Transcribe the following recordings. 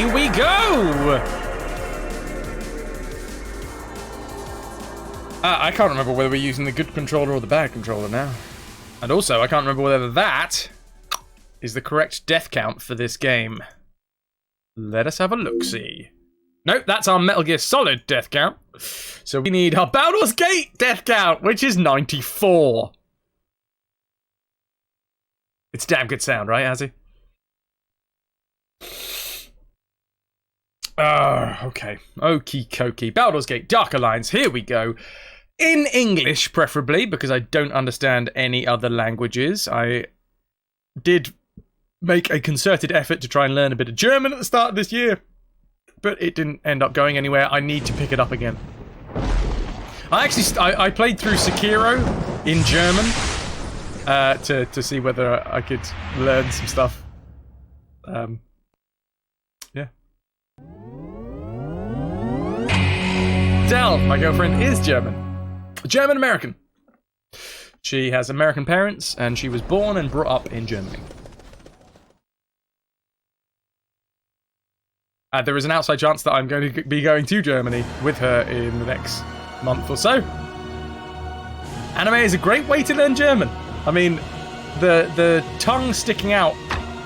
away we go! I can't remember whether we're using the good controller or the bad controller now. And also, I can't remember whether that is the correct death count for this game. Let us have a look-see. Nope, that's our Metal Gear Solid death count. So we need our Baldur's Gate death count, which is 94. It's damn good sound, right, Azzy? Okay. Okie dokie. Baldur's Gate, Dark Alliance, here we go. In English, preferably, because I don't understand any other languages. I did make a concerted effort to try and learn a bit of German at the start of this year, but it didn't end up going anywhere. I need to pick it up again. I played through Sekiro in German to see whether I could learn some stuff. Yeah. Dell, my girlfriend, is German. German-American. She has American parents, and she was born and brought up in Germany. There is an outside chance that I'm going to be going to Germany with her in the next month or so. Anime is a great way to learn German. I mean, the tongue sticking out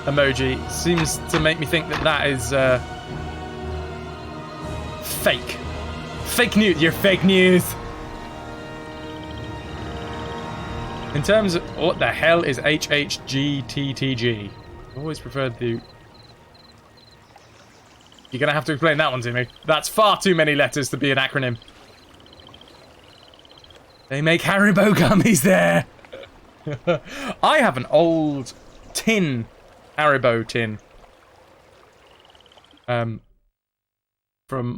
emoji seems to make me think that that is fake. Fake news. You're fake news. In terms of what the hell is HHGTTG? Always preferred the. You're gonna have to explain that one to me. That's far too many letters to be an acronym. They make Haribo gummies there. I have an old tin, Haribo tin, from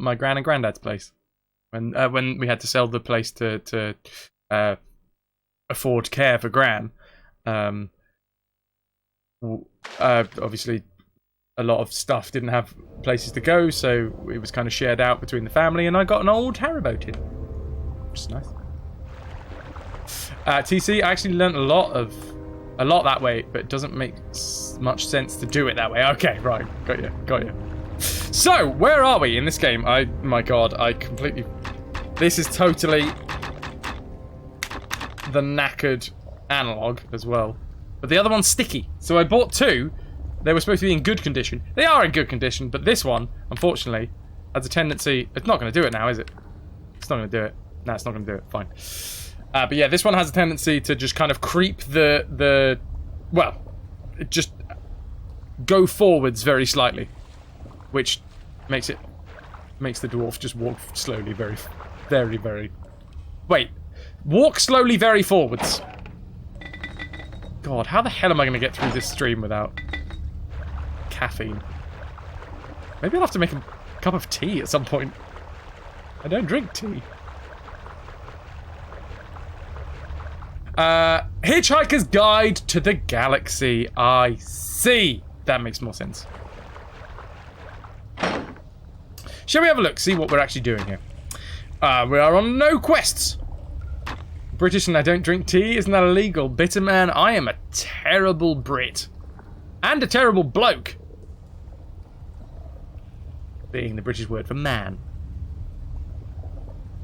my gran and granddad's place, when we had to sell the place to afford care for gran. Obviously, a lot of stuff didn't have places to go, so it was kind of shared out between the family, and I got an old Haribo tin, which is nice. TC, I actually learnt a lot that way, but it doesn't make much sense to do it that way. Okay, right, got you. So, where are we in this game? My god, I completely... This is totally the knackered analog as well. But the other one's sticky. So I bought two. They were supposed to be in good condition. They are in good condition, but this one, unfortunately, has a tendency... It's not going to do it now, is it? It's not going to do it. No, it's not going to do it. Fine. But yeah, this one has a tendency to just kind of creep well, it just go forwards very slightly, which makes the dwarf just walk slowly, very, very, very... Wait. Walk slowly very forwards. God, how the hell am I going to get through this stream without caffeine? Maybe I'll have to make a cup of tea at some point. I don't drink tea. Hitchhiker's Guide to the Galaxy. I see. That makes more sense. Shall we have a look, see what we're actually doing here? We are on no quests. British and I don't drink tea, isn't that illegal? Bitter man, I am a terrible Brit. And a terrible bloke. Being the British word for man.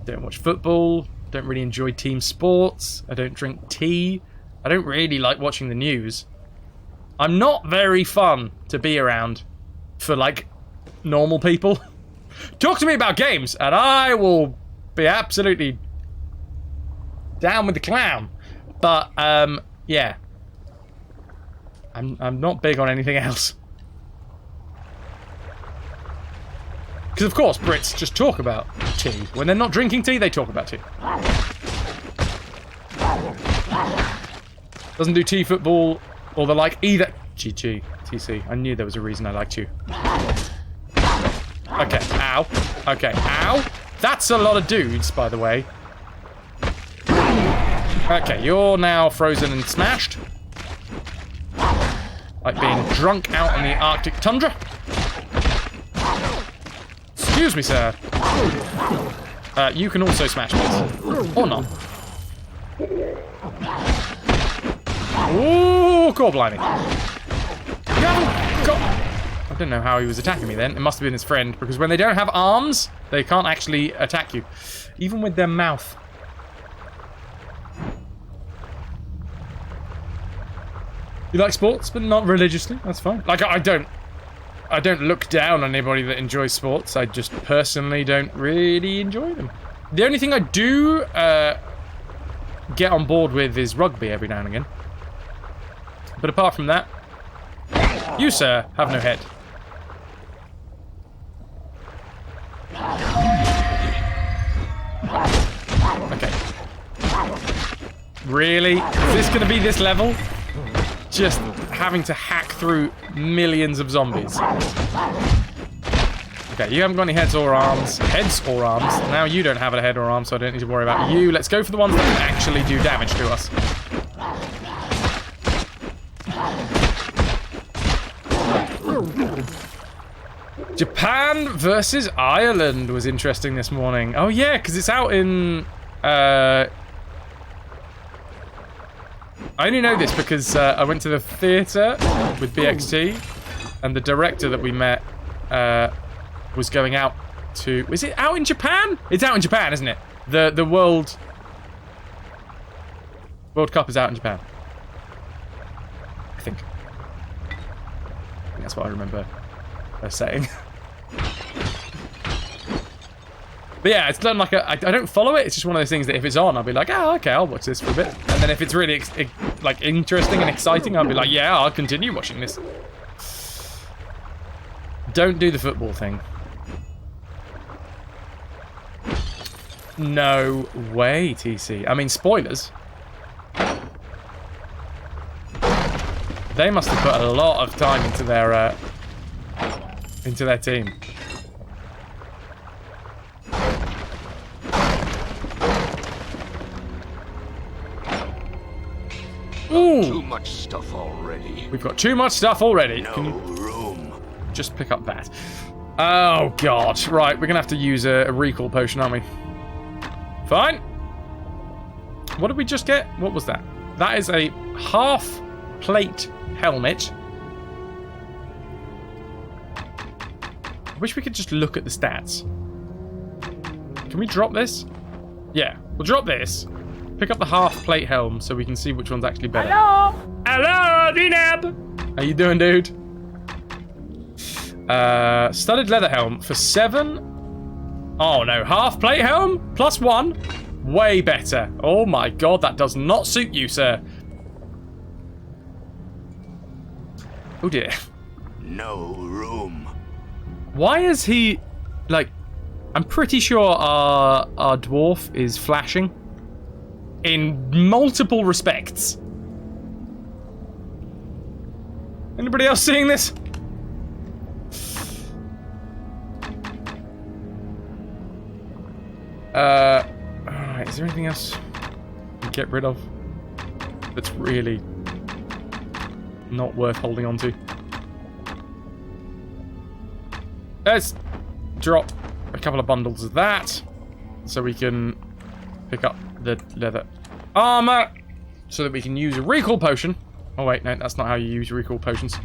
Don't watch football. Don't really enjoy team sports. I don't drink tea. I don't really like watching the news. I'm not very fun to be around for, like, normal people. Talk to me about games, and I will be absolutely down with the clown. But, yeah. I'm not big on anything else. Because, of course, Brits just talk about tea. When they're not drinking tea, they talk about tea. Doesn't do tea, football, or the like either. GG, TC. I knew there was a reason I liked you. Okay, ow. Okay, ow. That's a lot of dudes, by the way. Okay, you're now frozen and smashed. Like being drunk out in the Arctic tundra. Excuse me, sir. You can also smash this. Or not. Ooh, core blinding. You haven't got... I don't know how he was attacking me then. It must have been his friend, because when they don't have arms, they can't actually attack you. Even with their mouth. You like sports, but not religiously. That's fine. Like, I don't look down on anybody that enjoys sports. I just personally don't really enjoy them. The only thing I do get on board with is rugby every now and again. But apart from that, you, sir, have no head. Okay. Really? Is this going to be this level? Just having to hack through millions of zombies. Okay, you haven't got any heads or arms. Heads or arms. Now you don't have a head or arm, so I don't need to worry about you. Let's go for the ones that can actually do damage to us. Japan versus Ireland was interesting this morning. Oh yeah, because it's out in... I only know this because I went to the theatre with BXT, and the director that we met was going out to... Is it out in Japan? It's out in Japan, isn't it? The World Cup is out in Japan. I think that's what I remember her saying. But yeah, it's done like I don't follow it. It's just one of those things that if it's on, I'll be like, oh, okay, I'll watch this for a bit. And then if it's really like interesting and exciting, I'll be like, yeah, I'll continue watching this. Don't do the football thing. No way, TC. I mean, spoilers. They must have put a lot of time into their team. Ooh. Too much stuff already. We've got too much stuff already. No Can you room. just pick up that? Oh god! Right, we're gonna have to use a recall potion, aren't we? Fine. What did we just get? What was that? That is a half plate helmet. I wish we could just look at the stats. Can we drop this? Yeah, we'll drop this. Pick up the half plate helm so we can see which one's actually better. Hello! Hello, D-Nab! How you doing, dude? Studded leather helm for 7. Oh no, half plate helm plus 1. Way better. Oh my god, that does not suit you, sir. Oh dear. No room. Why is he... Like, I'm pretty sure our dwarf is flashing. In multiple respects. Anybody else seeing this? Alright, is there anything else we can get rid of that's really not worth holding on to? Let's drop a couple of bundles of that so we can pick up the leather armor so that we can use a recall potion. Oh wait, no, that's not how you use recall potions.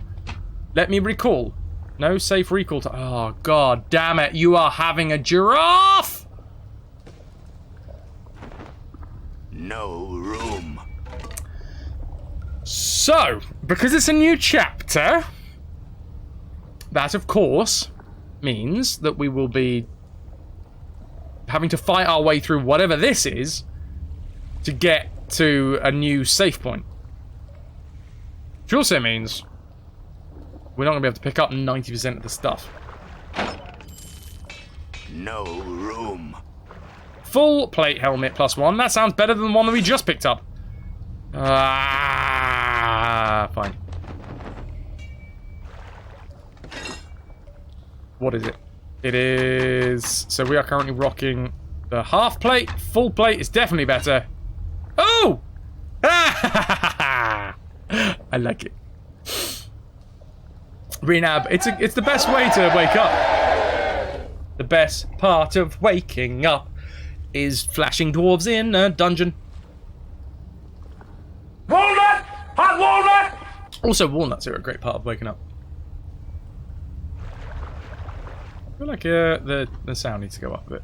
Let me recall. No safe recall to... Oh god damn it, you are having a giraffe! No room. So, because it's a new chapter, that of course means that we will be having to fight our way through whatever this is to get to a new safe point. Which also means we're not going to be able to pick up 90% of the stuff. No room. Full plate helmet plus 1. That sounds better than the one that we just picked up. Fine. What is it? It is... So we are currently rocking the half plate. Full plate is definitely better. Oh! I like it. Renab, it's the best way to wake up. The best part of waking up is flashing dwarves in a dungeon. Walnut! Hot walnut! Also, walnuts are a great part of waking up. feel like the sound needs to go up a bit.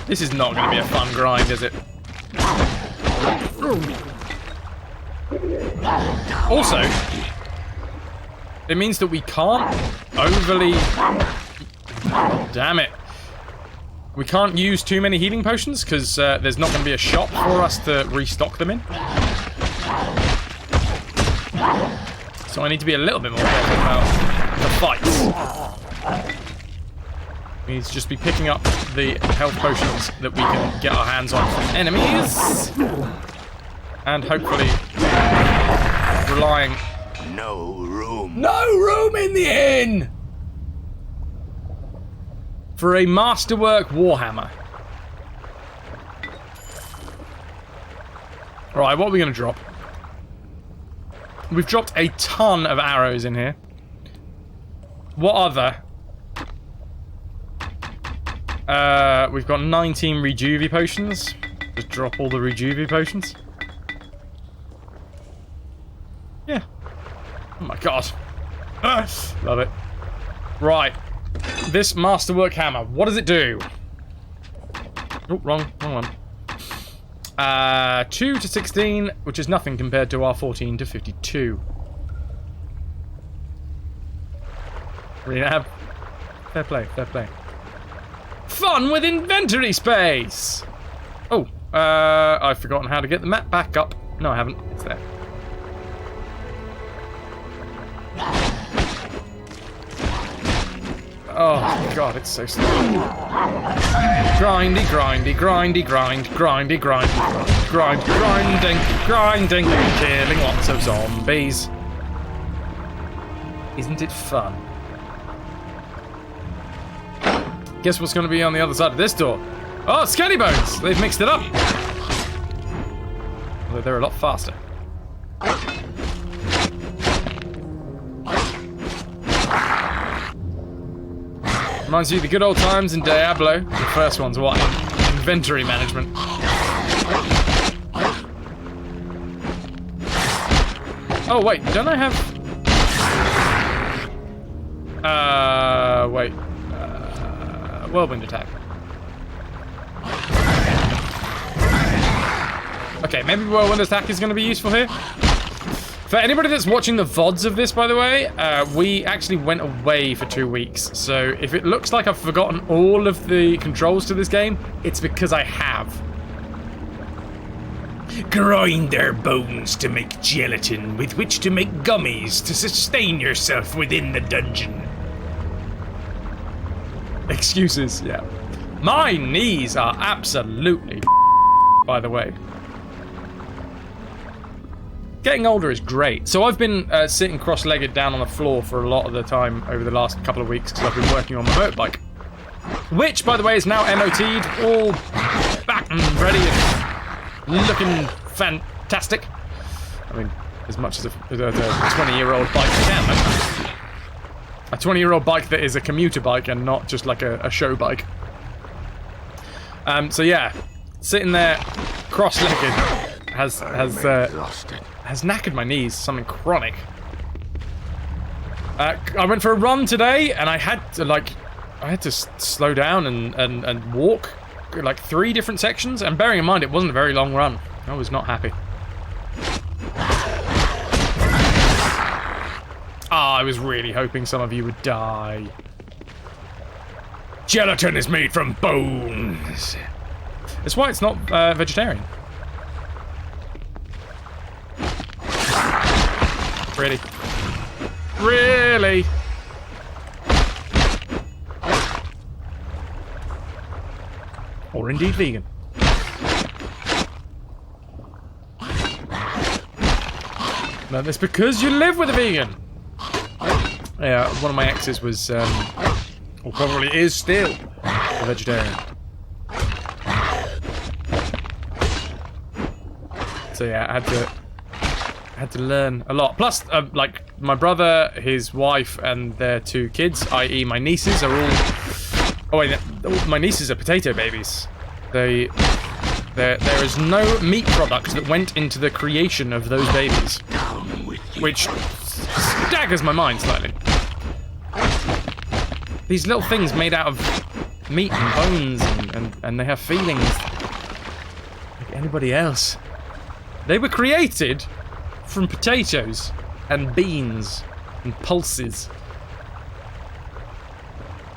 This is not going to be a fun grind, is it? Also, it means that we can't overly... Damn it. We can't use too many healing potions, because there's not going to be a shop for us to restock them in. So I need to be a little bit more careful about the fights. We need to just be picking up the health potions that we can get our hands on from enemies. And hopefully relying... No room. No room in the inn! For a masterwork warhammer. Alright, what are we going to drop? We've dropped a ton of arrows in here. What other? We've got 19 Rejuve potions. Just drop all the Rejuve potions. Yeah. Oh my god. Love it. Right. This masterwork hammer, what does it do? Oh, wrong one. 2 to 16, which is nothing compared to our 14 to 52. Rehab. Fair play, fair play. Fun with inventory space! Oh, I've forgotten how to get the map back up. No, I haven't. It's there. Oh god, it's so slow. Grindy, grindy, grindy, grind, grindy, grind, grind, grinding, killing lots of zombies. Isn't it fun? Guess what's going to be on the other side of this door? Oh, Skelly Bones! They've mixed it up. Although they're a lot faster. Reminds you of the good old times in Diablo. The first one's what? Inventory management. Oh wait, don't I have... wait. Whirlwind attack. Okay, maybe whirlwind attack is going to be useful here. For anybody that's watching the VODs of this, by the way, we actually went away for 2 weeks. So if it looks like I've forgotten all of the controls to this game, it's because I have. Grind their bones to make gelatin with which to make gummies to sustain yourself within the dungeon. Excuses, yeah. My knees are absolutely by the way. Getting older is great. So I've been sitting cross-legged down on the floor for a lot of the time over the last couple of weeks because I've been working on my motorbike. Which, by the way, is now MOT'd, all back and ready and looking fantastic. I mean, as much as a 20-year-old bike can. A 20-year-old bike that is a commuter bike and not just like a show bike. So yeah, sitting there cross-legged has knackered my knees, something chronic. I went for a run today, and I had to slow down and walk like 3 different sections. And bearing in mind, it wasn't a very long run. I was not happy. I was really hoping some of you would die. Gelatin is made from bones. That's why it's not vegetarian. Really? Really? Or indeed vegan. No, that's because you live with a vegan. Yeah, one of my exes was, or probably is still, a vegetarian. So yeah, I had to learn a lot. Plus, like, my brother, his wife, and their 2 kids, i.e. my nieces, are all... Oh wait, my nieces are potato babies. They There is no meat product that went into the creation of those babies. Which staggers my mind slightly. These little things made out of meat and bones, and they have feelings like anybody else. They were created from potatoes and beans and pulses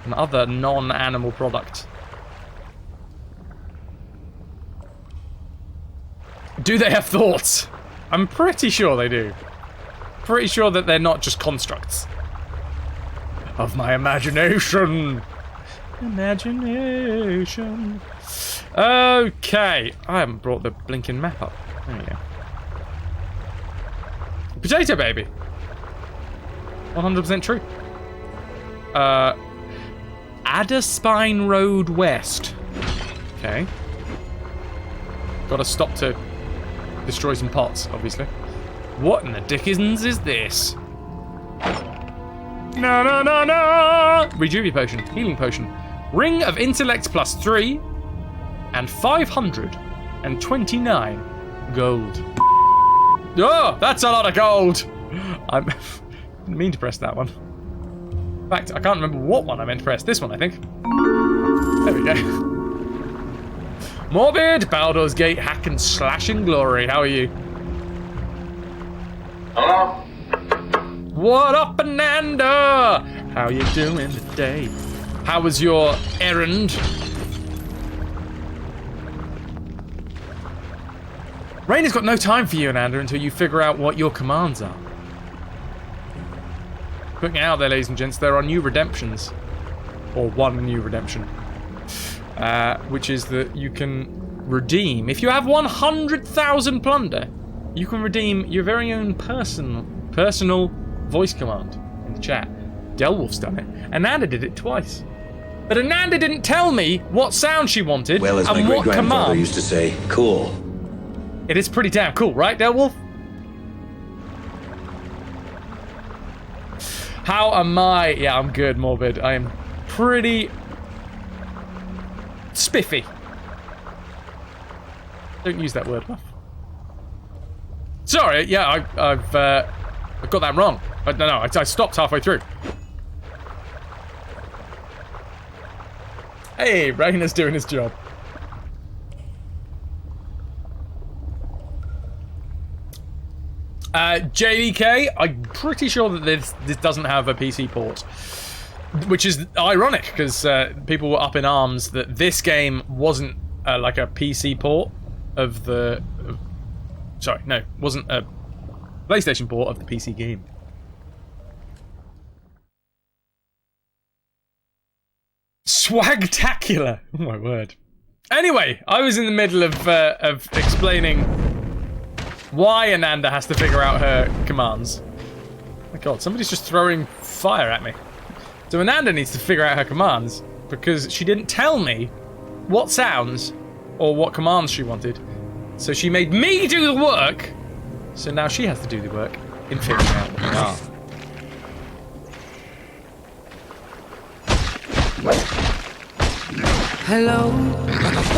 and other non-animal products. Do they have thoughts? I'm pretty sure they do. Pretty sure that they're not just constructs of my imagination. Imagination. Okay. I haven't brought the blinking map up. There we go. Potato baby. 100% true. Adderspine Road West. Okay. Gotta stop to destroy some pots, obviously. What in the dickens is this? No, no, no, no! Rejuve potion, healing potion. Ring of intellect plus 3 and 529 gold. Oh, that's a lot of gold! I didn't mean to press that one. In fact, I can't remember what one I meant to press. This one, I think. There we go. Morbid, Baldur's Gate, hack and slashing glory. How are you? Hello? What up, Ananda? How you doing today? How was your errand? Rain has got no time for you, Ananda, until you figure out what your commands are. Putting it out there, ladies and gents, there are new redemptions. Or one new redemption. Which is that you can redeem. If you have 100,000 plunder, you can redeem your very own personal voice command in the chat. Delwolf's done it. Ananda did it twice. But Ananda didn't tell me what sound she wanted Well, as my and what great-grandfather command. used to say, cool. It is pretty damn cool, right, Delwolf? How am I? Yeah, I'm good, Morbid. I am pretty spiffy. Don't use that word enough. Sorry, yeah, I've got that wrong. No, I stopped halfway through. Hey, Rainer's doing his job. JDK, I'm pretty sure that this doesn't have a PC port. Which is ironic, because people were up in arms that this game wasn't like a PC port of the... sorry, no, wasn't a PlayStation port of the PC game. Swagtacular! Oh my word. Anyway, I was in the middle of explaining why Ananda has to figure out her commands. Oh my god, somebody's just throwing fire at me. So Ananda needs to figure out her commands because she didn't tell me what sounds or what commands she wanted. So she made me do the work. So now she has to do the work in figuring out what they are. Hello.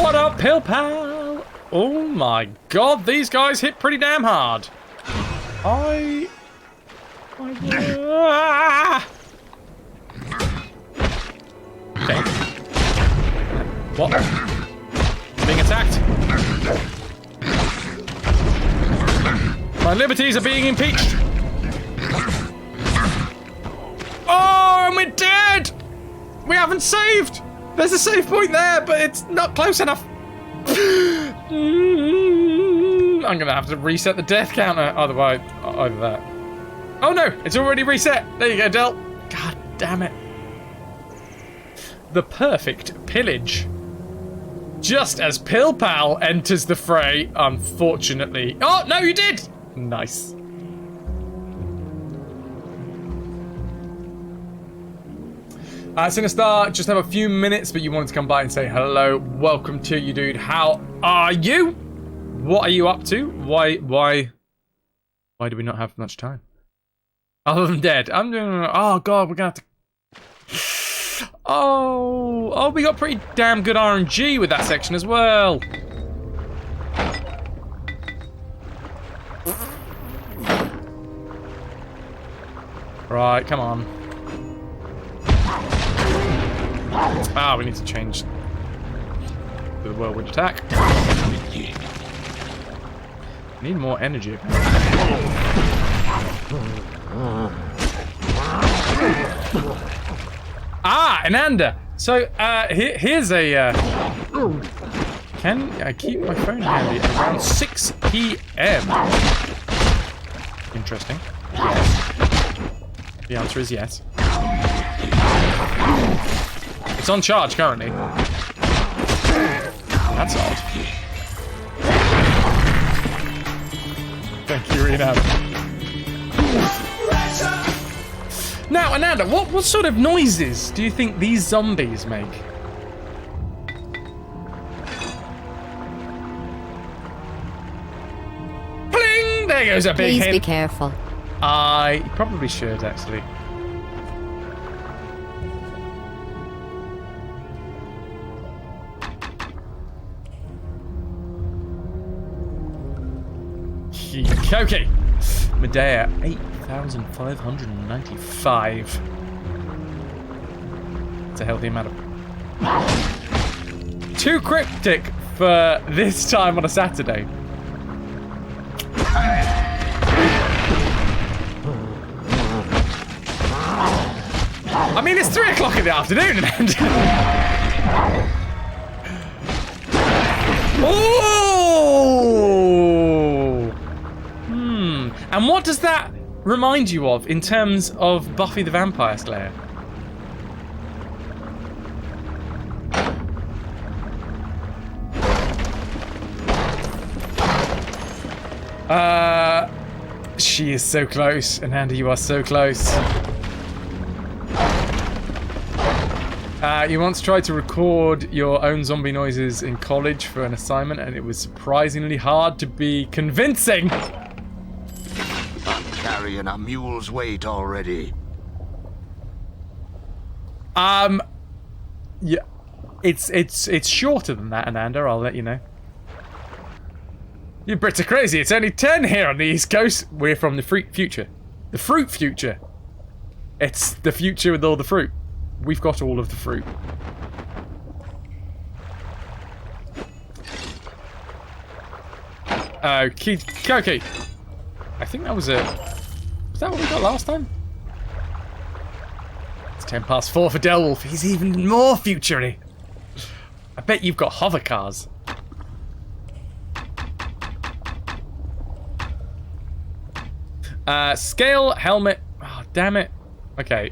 What up, Pill Pal? Oh my god, these guys hit pretty damn hard. Ah! Okay. What? Being attacked? My liberties are being impeached. Oh, and we're dead! We haven't saved! There's a save point there, but it's not close enough. I'm gonna have to reset the death counter. Otherwise, either that. Oh no, it's already reset. There you go, Del. God damn it. The perfect pillage. Just as Pill Pal enters the fray, unfortunately. Oh, no, you did! Nice. Sinistar, just have a few minutes, but you wanted to come by and say hello. Welcome to you, dude. How are you? What are you up to? Why do we not have much time? Other than dead. I'm doing... Oh, God, we're gonna have to... Oh, we got pretty damn good RNG with that section as well. Right, come on. Ah, we need to change the whirlwind attack. Need more energy. Ah, Ananda! So, here's a, Can I keep my phone handy at around 6 p.m.? Interesting. Yes. The answer is yes. It's on charge currently. That's odd. Thank you, Renab. Now, Ananda, what sort of noises do you think these zombies make? Pling! There goes a big hint. Please be careful. I probably should, actually. Okay. Medea, 8,595. It's a healthy amount of... Too cryptic for this time on a Saturday. I mean, it's 3 o'clock in the afternoon, and... Oh! And what does that remind you of in terms of Buffy the Vampire Slayer? She is so close, and Andy, you are so close. You once tried to record your own zombie noises in college for an assignment, and it was surprisingly hard to be convincing. I'm carrying a mule's weight already. Yeah, it's shorter than that, Ananda. I'll let you know. You Brits are crazy. It's only 10 here on the East Coast. We're from the fruit future. The fruit future. It's the future with all the fruit. We've got all of the fruit. Okay. I think that was a... Was that what we got last time? It's 4:10 for Delwolf. He's even more future-y. I bet you've got hover cars. Scale, helmet. Oh, damn it. Okay.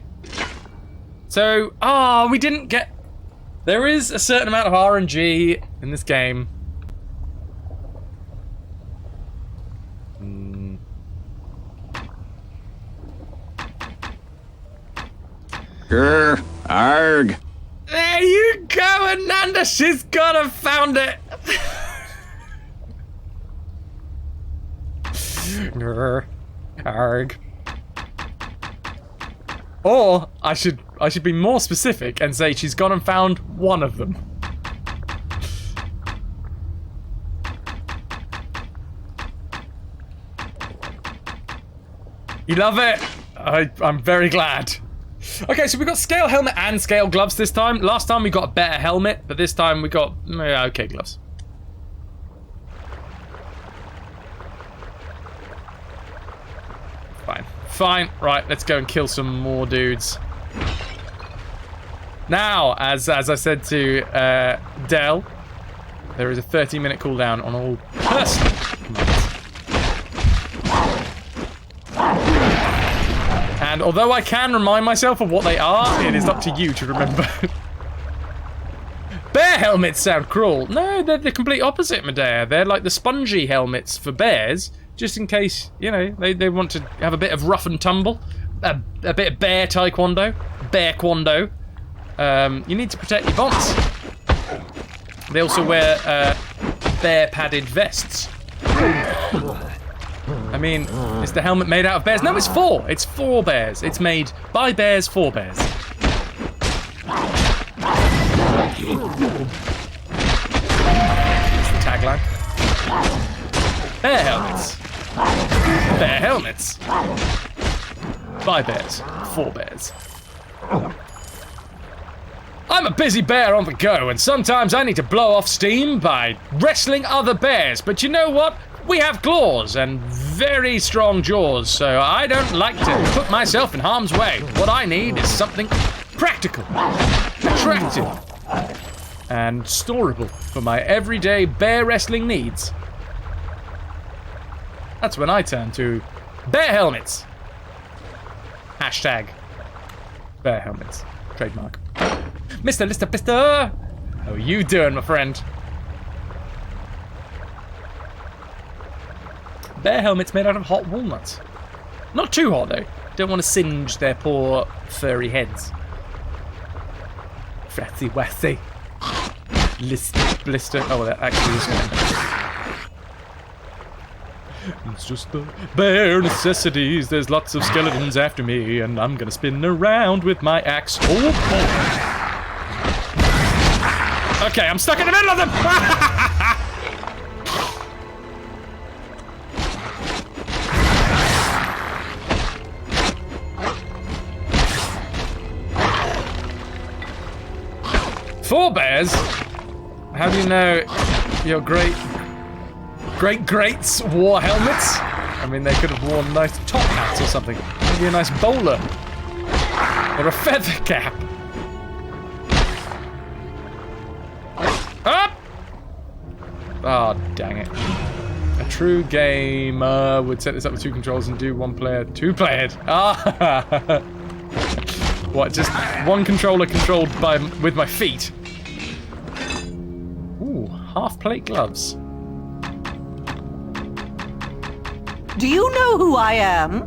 So, we didn't get... There is a certain amount of RNG in this game. Grr, arg. There you go, Ananda. She's gonna found it. Grr, arg. Or I should be more specific and say she's gone and found one of them. You love it? I'm very glad. Okay, so we got scale helmet and scale gloves this time. Last time we got a better helmet, but this time we got okay gloves. Fine. Right, let's go and kill some more dudes. Now, as I said to Del, there is a 30-minute cooldown on all personal commands. And although I can remind myself of what they are, it is up to you to remember. Bear helmets sound cruel. No, they're the complete opposite, Medea. They're like the spongy helmets for bears. Just in case, you know, they want to have a bit of rough and tumble. A bit of bear taekwondo. Bear kwando. You need to protect your bonds. They also wear bear padded vests. I mean, is the helmet made out of bears? No, it's 4. It's 4 bears. It's made by bears for bears. That's the tagline. Bear helmets. Bear helmets. by bears. For bears. I'm a busy bear on the go, and sometimes I need to blow off steam by wrestling other bears. But you know what? We have claws and very strong jaws, so I don't like to put myself in harm's way. What I need is something practical, attractive, and storable for my everyday bear wrestling needs. That's when I turn to bear helmets. Hashtag bear helmets. Trademark. Mr. Lister Pister! How are you doing, my friend? Bear helmets made out of hot walnuts. Not too hot, though. Don't want to singe their poor, furry heads. Fratsy wassy. Blister. Oh, that actually is going. It's just the bare necessities. There's lots of skeletons after me, and I'm gonna spin around with my axe. Oh, boy. Okay, I'm stuck in the middle of them! Four bears? How do you know your greats wore helmets? I mean, they could have worn nice top hats or something. Maybe a nice bowler. Or a feather cap. Up! Oh, dang it. A true gamer would set this up with 2 controls and do 1 player, 2 playered. Ah! What, just 1 controller controlled with my feet? Ooh, half-plate gloves. Do you know who I am?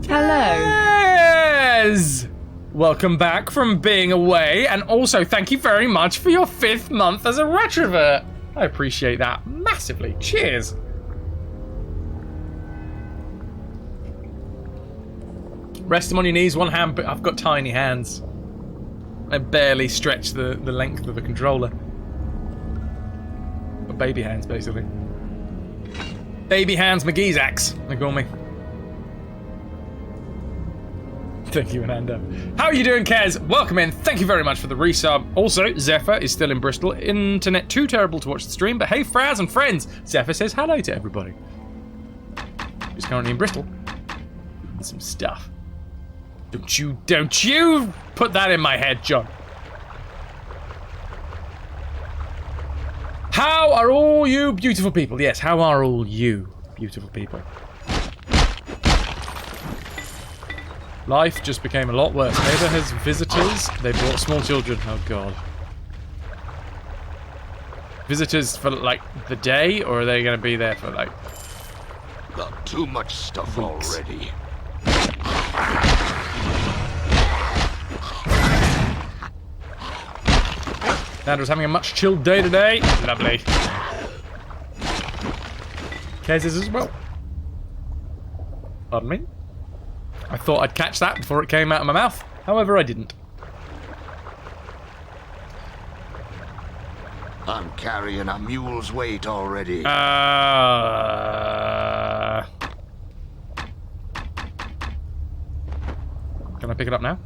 Hello. Yes! Welcome back from being away, and also thank you very much for your 5th month as a retrovert. I appreciate that massively. Cheers. Rest them on your knees, 1 hand, but I've got tiny hands. I barely stretch the length of a controller. Got baby hands, basically. Baby hands McGee's axe, they call me. Thank you, Ananda. How are you doing, Kez? Welcome in. Thank you very much for the resub. Also, Zephyr is still in Bristol. Internet too terrible to watch the stream, but hey, Fraz and friends. Zephyr says hello to everybody. He's currently in Bristol. Doing some stuff. Don't you put that in my head, John. How are all you beautiful people? Yes, how are all you beautiful people? Life just became a lot worse. Neighbor has visitors. They brought small children. Oh, God. Visitors for, like, the day? Or are they going to be there for, like... Got too much stuff weeks already. Dad was having a much chilled day today. Lovely. Kez is as well. Pardon me? I thought I'd catch that before it came out of my mouth. However, I didn't. I'm carrying a mule's weight already. Can I pick it up now?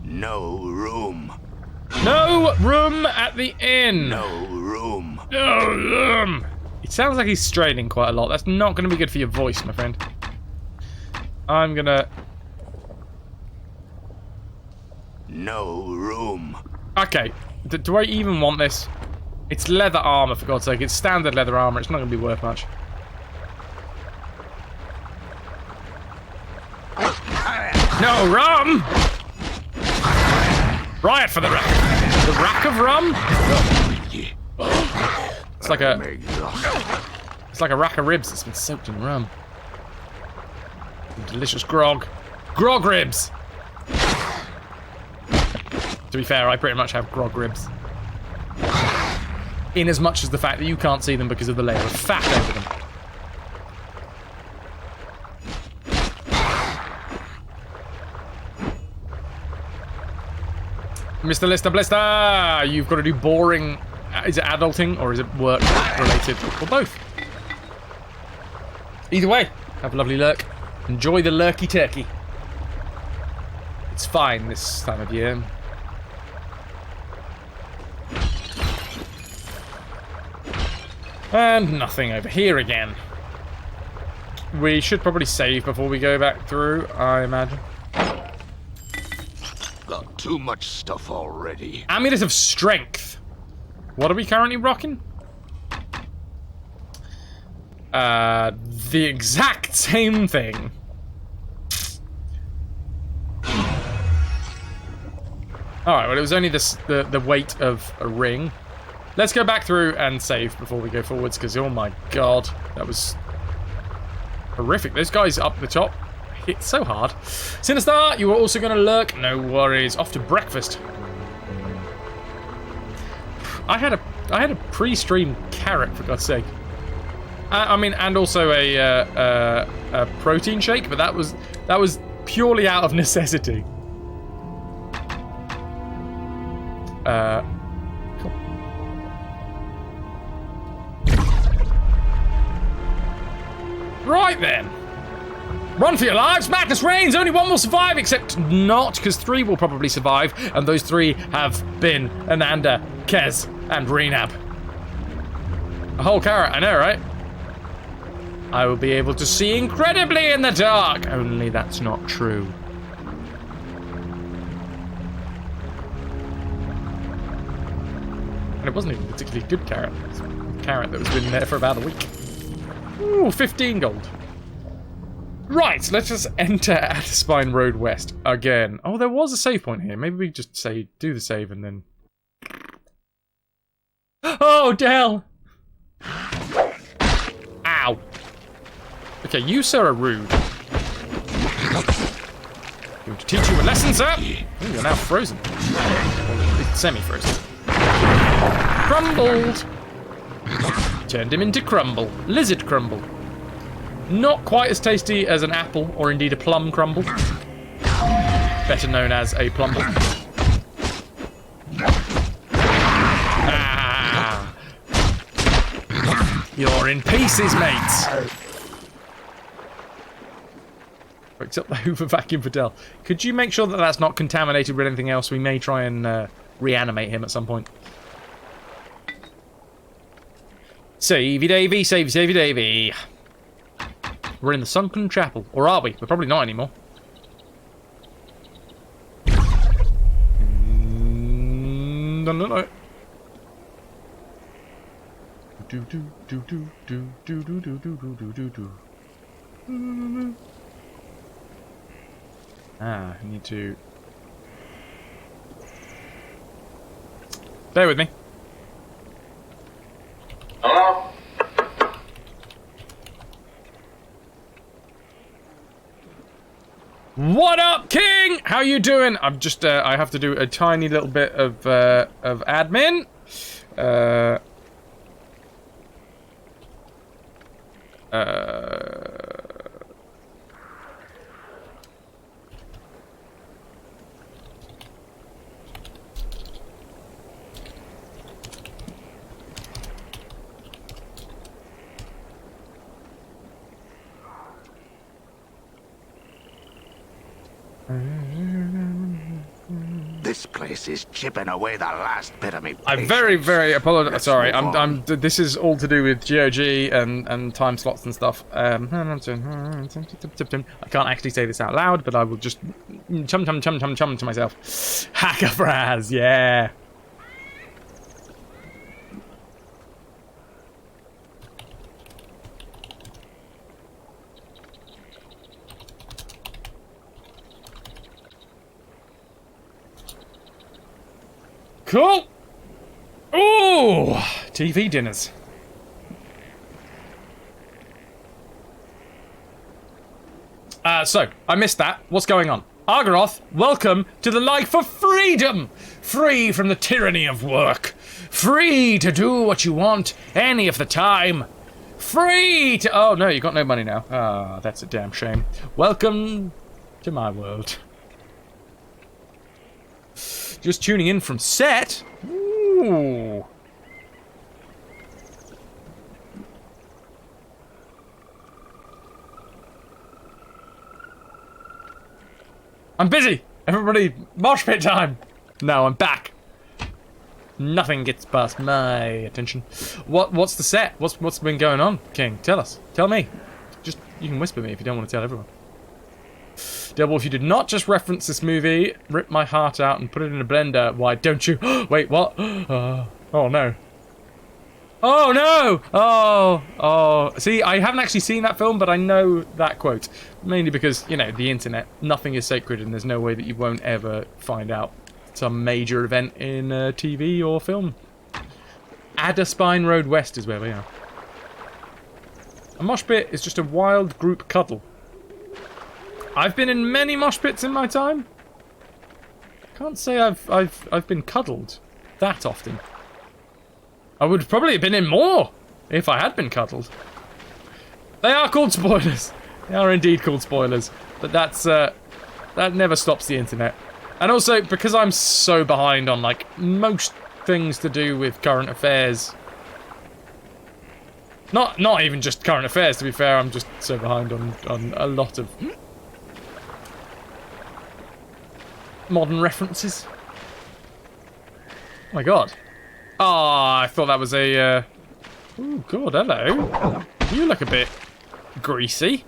No room. No room at the inn. No room. No room. It sounds like he's straining quite a lot. That's not going to be good for your voice, my friend. I'm gonna... No room. Okay. Do I even want this? It's leather armor, for God's sake. It's standard leather armor. It's not going to be worth much. No rum! Riot for the rack. The rack of rum? It's like a... It's like a rack of ribs that's been soaked in rum. Delicious grog. Grog ribs! To be fair, I pretty much have grog ribs. In as much as the fact that you can't see them because of the layer of fat over them. Mr. Lister Blister, you've got to do boring... Is it adulting or is it work related? Or both? Either way, have a lovely lurk. Enjoy the lurky turkey. It's fine this time of year. And nothing over here again. We should probably save before we go back through, I imagine. Got too much stuff already. Amulet of Strength. What are we currently rocking? The exact same thing. Alright, well it was only the weight of a ring. Let's go back through and save before we go forwards, because oh my god, that was horrific. Those guys up the top hit so hard. Sinistar, you were also going to lurk. No worries. Off to breakfast. I had a pre-stream carrot, for God's sake. I mean, and also a protein shake, but that was purely out of necessity. Cool. Right then. Run for your lives! Madness reigns! Only one will survive, except not, because 3 will probably survive, and those 3 have been Ananda, Kez, and Renab. A whole carrot, I know, right? I will be able to see incredibly in the dark, only that's not true. And it wasn't even a particularly good carrot. It's a carrot that was been there for about a week. Ooh, 15 gold. Right, let's just enter Adderspine Road West again. Oh, there was a save point here. Maybe we just say, do the save and then... Oh, Del! Ow. Okay, you, sir, are rude. Going to teach you a lesson, sir? Ooh, you're now frozen. Or semi-frozen. Crumbled! Turned him into crumble. Lizard crumble. Not quite as tasty as an apple, or indeed a plum crumble. Better known as a plumble. Ah! You're in pieces, mates! Picks up the Hoover vacuum for Del. Could you make sure that that's not contaminated with anything else? We may try and reanimate him at some point. Savey Davey, savey Davey. We're in the sunken chapel. Or are we? We're probably not anymore. No. Ah, I need to... Bear with me. Hello? What up, King? How you doing? I'm just, I have to do a tiny little bit of admin. This place is chipping away the last bit of me. I'm very apologize. Let's Sorry, move I'm. on. This is all to do with GOG and time slots and stuff. I can't actually say this out loud, but I will just chum to myself. Hacker Fraz, yeah. Cool. Ooh, TV dinners. So, I missed that. What's going on? Argaroth, welcome to the life of freedom! Free from the tyranny of work. Free to do what you want any of the time. Free to... Oh, no, you got no money now. Ah, that's a damn shame. Welcome to my world. Just tuning in from set. Ooh. I'm busy. Everybody, mosh pit time! No, I'm back. Nothing gets past my attention. What's the set? What's been going on, King? Tell us. Tell me. Just, you can whisper me if you don't want to tell everyone. Devil, if you did not just reference this movie, rip my heart out and put it in a blender, why don't you? Wait, what? Oh no. Oh no! Oh. See, I haven't actually seen that film, but I know that quote. Mainly because, you know, the internet. Nothing is sacred and there's no way that you won't ever find out some major event in TV or film. Adderspine Road West is where we are. A mosh pit is just a wild group cuddle. I've been in many mosh pits in my time. Can't say I've been cuddled that often. I would probably have been in more if I had been cuddled. They are called spoilers. They are indeed called spoilers. But that's that never stops the internet. And also because I'm so behind on like most things to do with current affairs. Not even just current affairs, to be fair. I'm just so behind on a lot of modern references. Oh my god. Ah, I thought that was a... Oh god, hello. You look a bit greasy.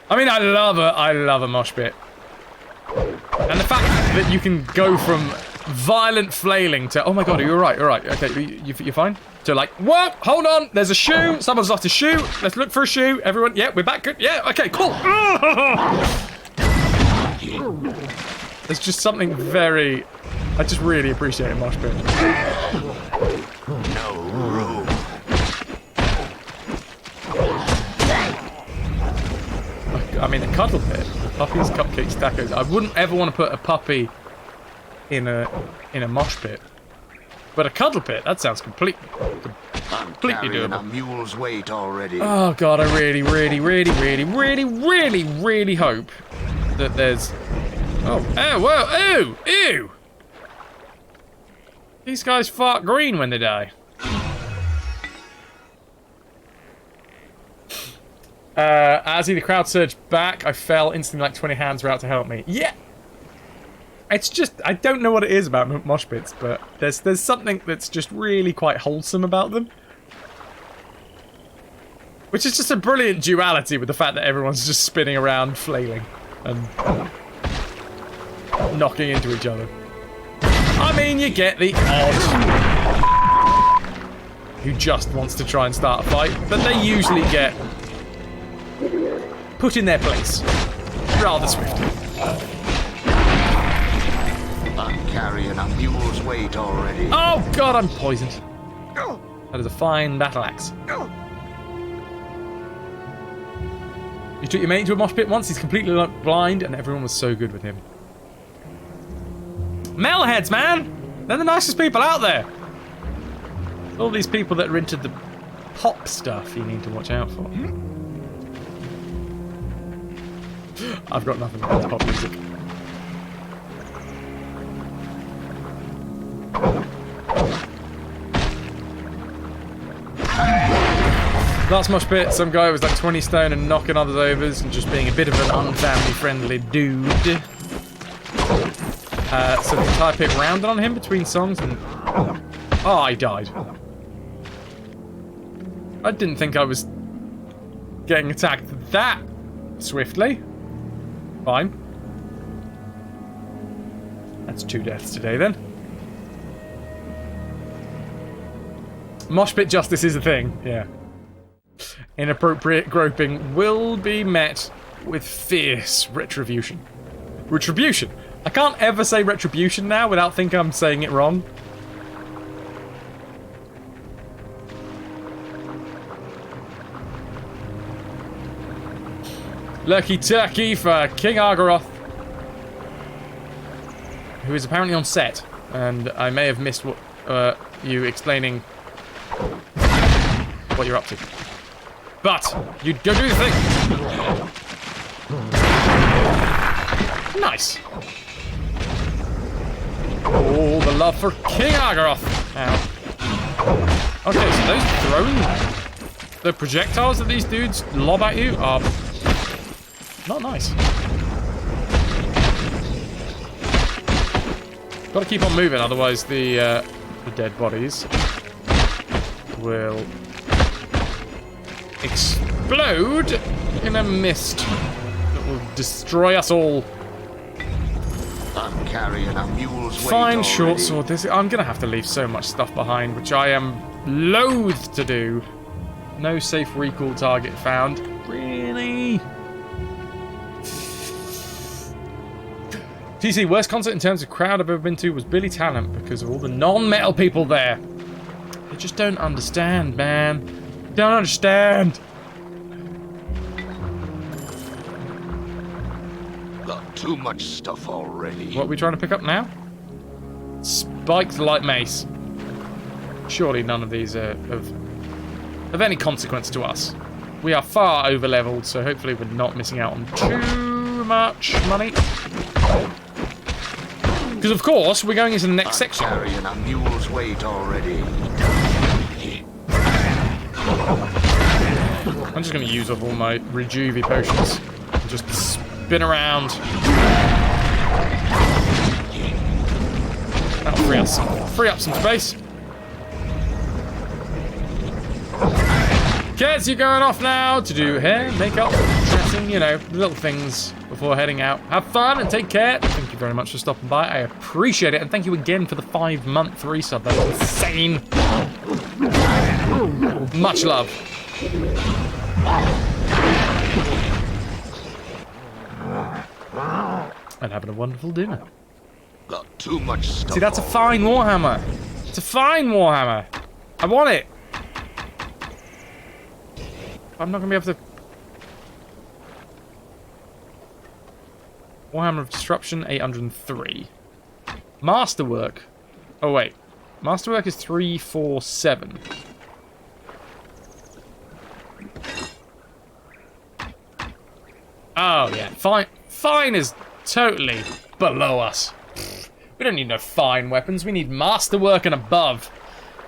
I mean, I love a mosh pit. And the fact that you can go from violent flailing to... Oh my god, are you alright? Alright, okay, you're fine? To like, whoa, hold on, there's a shoe. Someone's lost a shoe. Let's look for a shoe. Everyone, yeah, we're back. Good. Yeah, okay, cool. There's just something very... I just really appreciate a mosh pit. No room. I mean, a cuddle pit. Puppies, cupcakes, tacos. I wouldn't ever want to put a puppy in a mosh pit. But a cuddle pit, that sounds completely doable. A mule's weight already. Oh god, I really hope that there's... Oh, whoa, ew! These guys fart green when they die. As the crowd surged back, I fell instantly like 20 hands were out to help me. Yeah! It's just, I don't know what it is about mosh pits, but there's something that's just really quite wholesome about them. Which is just a brilliant duality with the fact that everyone's just spinning around, flailing, and knocking into each other. I mean, you get the odd who just wants to try and start a fight, but they usually get put in their place rather swiftly. I'm carrying a mule's weight already. Oh god, I'm poisoned. That is a fine battle axe. You took your mate into a mosh pit once, he's completely blind, and everyone was so good with him. Metalheads, man! They're the nicest people out there! All these people that are into the pop stuff you need to watch out for. I've got nothing against pop music. Last mosh pit, some guy was like 20 stone and knocking others over and just being a bit of an unfamily-friendly dude. So the entire pit rounded on him between songs and... Oh, I died. I didn't think I was getting attacked that swiftly. Fine. That's 2 deaths today then. Mosh pit justice is a thing, yeah. Inappropriate groping will be met with fierce retribution. Retribution! I can't ever say retribution now without thinking I'm saying it wrong. Lucky turkey for King Argaroth, who is apparently on set, and I may have missed what you explaining what you're up to. But you go do the thing. Nice. Oh, the love for King Argaroth. Ow. Okay, so those throwing the projectiles that these dudes lob at you are Not nice. Got to keep on moving, otherwise the dead bodies will explode in a mist that will destroy us all. I'm carrying a mule's weight Fine, already. short sword. I'm gonna have to leave so much stuff behind, which I am loath to do. No safe recall target found. Really? TC, worst concert in terms of crowd I've ever been to was Billy Talent because of all the non-metal people there. They just don't understand, man. Don't understand. Got too much stuff already. What are we trying to pick up now? Spiked light mace. Surely none of these are of any consequence to us. We are far over leveled, so hopefully we're not missing out on too much money. Because of course we're going into the next section. Carrying a mule's weight already. I'm just going to use up all my Rejuvie potions and just spin around. That'll free up some space. Kez, you're going off now to do hair, makeup, dressing, you know, little things before heading out. Have fun and take care. Thank you very much for stopping by. I appreciate it. And thank you again for the 5-month resub. That's insane. Much love. And having a wonderful dinner. Got too much stuff. See, that's a fine Warhammer. It's a fine Warhammer. I want it. I'm not going to be able to... Warhammer of Disruption, 803. Masterwork. Oh, wait. Masterwork is 347. Oh, yeah. Fine. Fine is totally below us. We don't need no fine weapons. We need masterwork and above.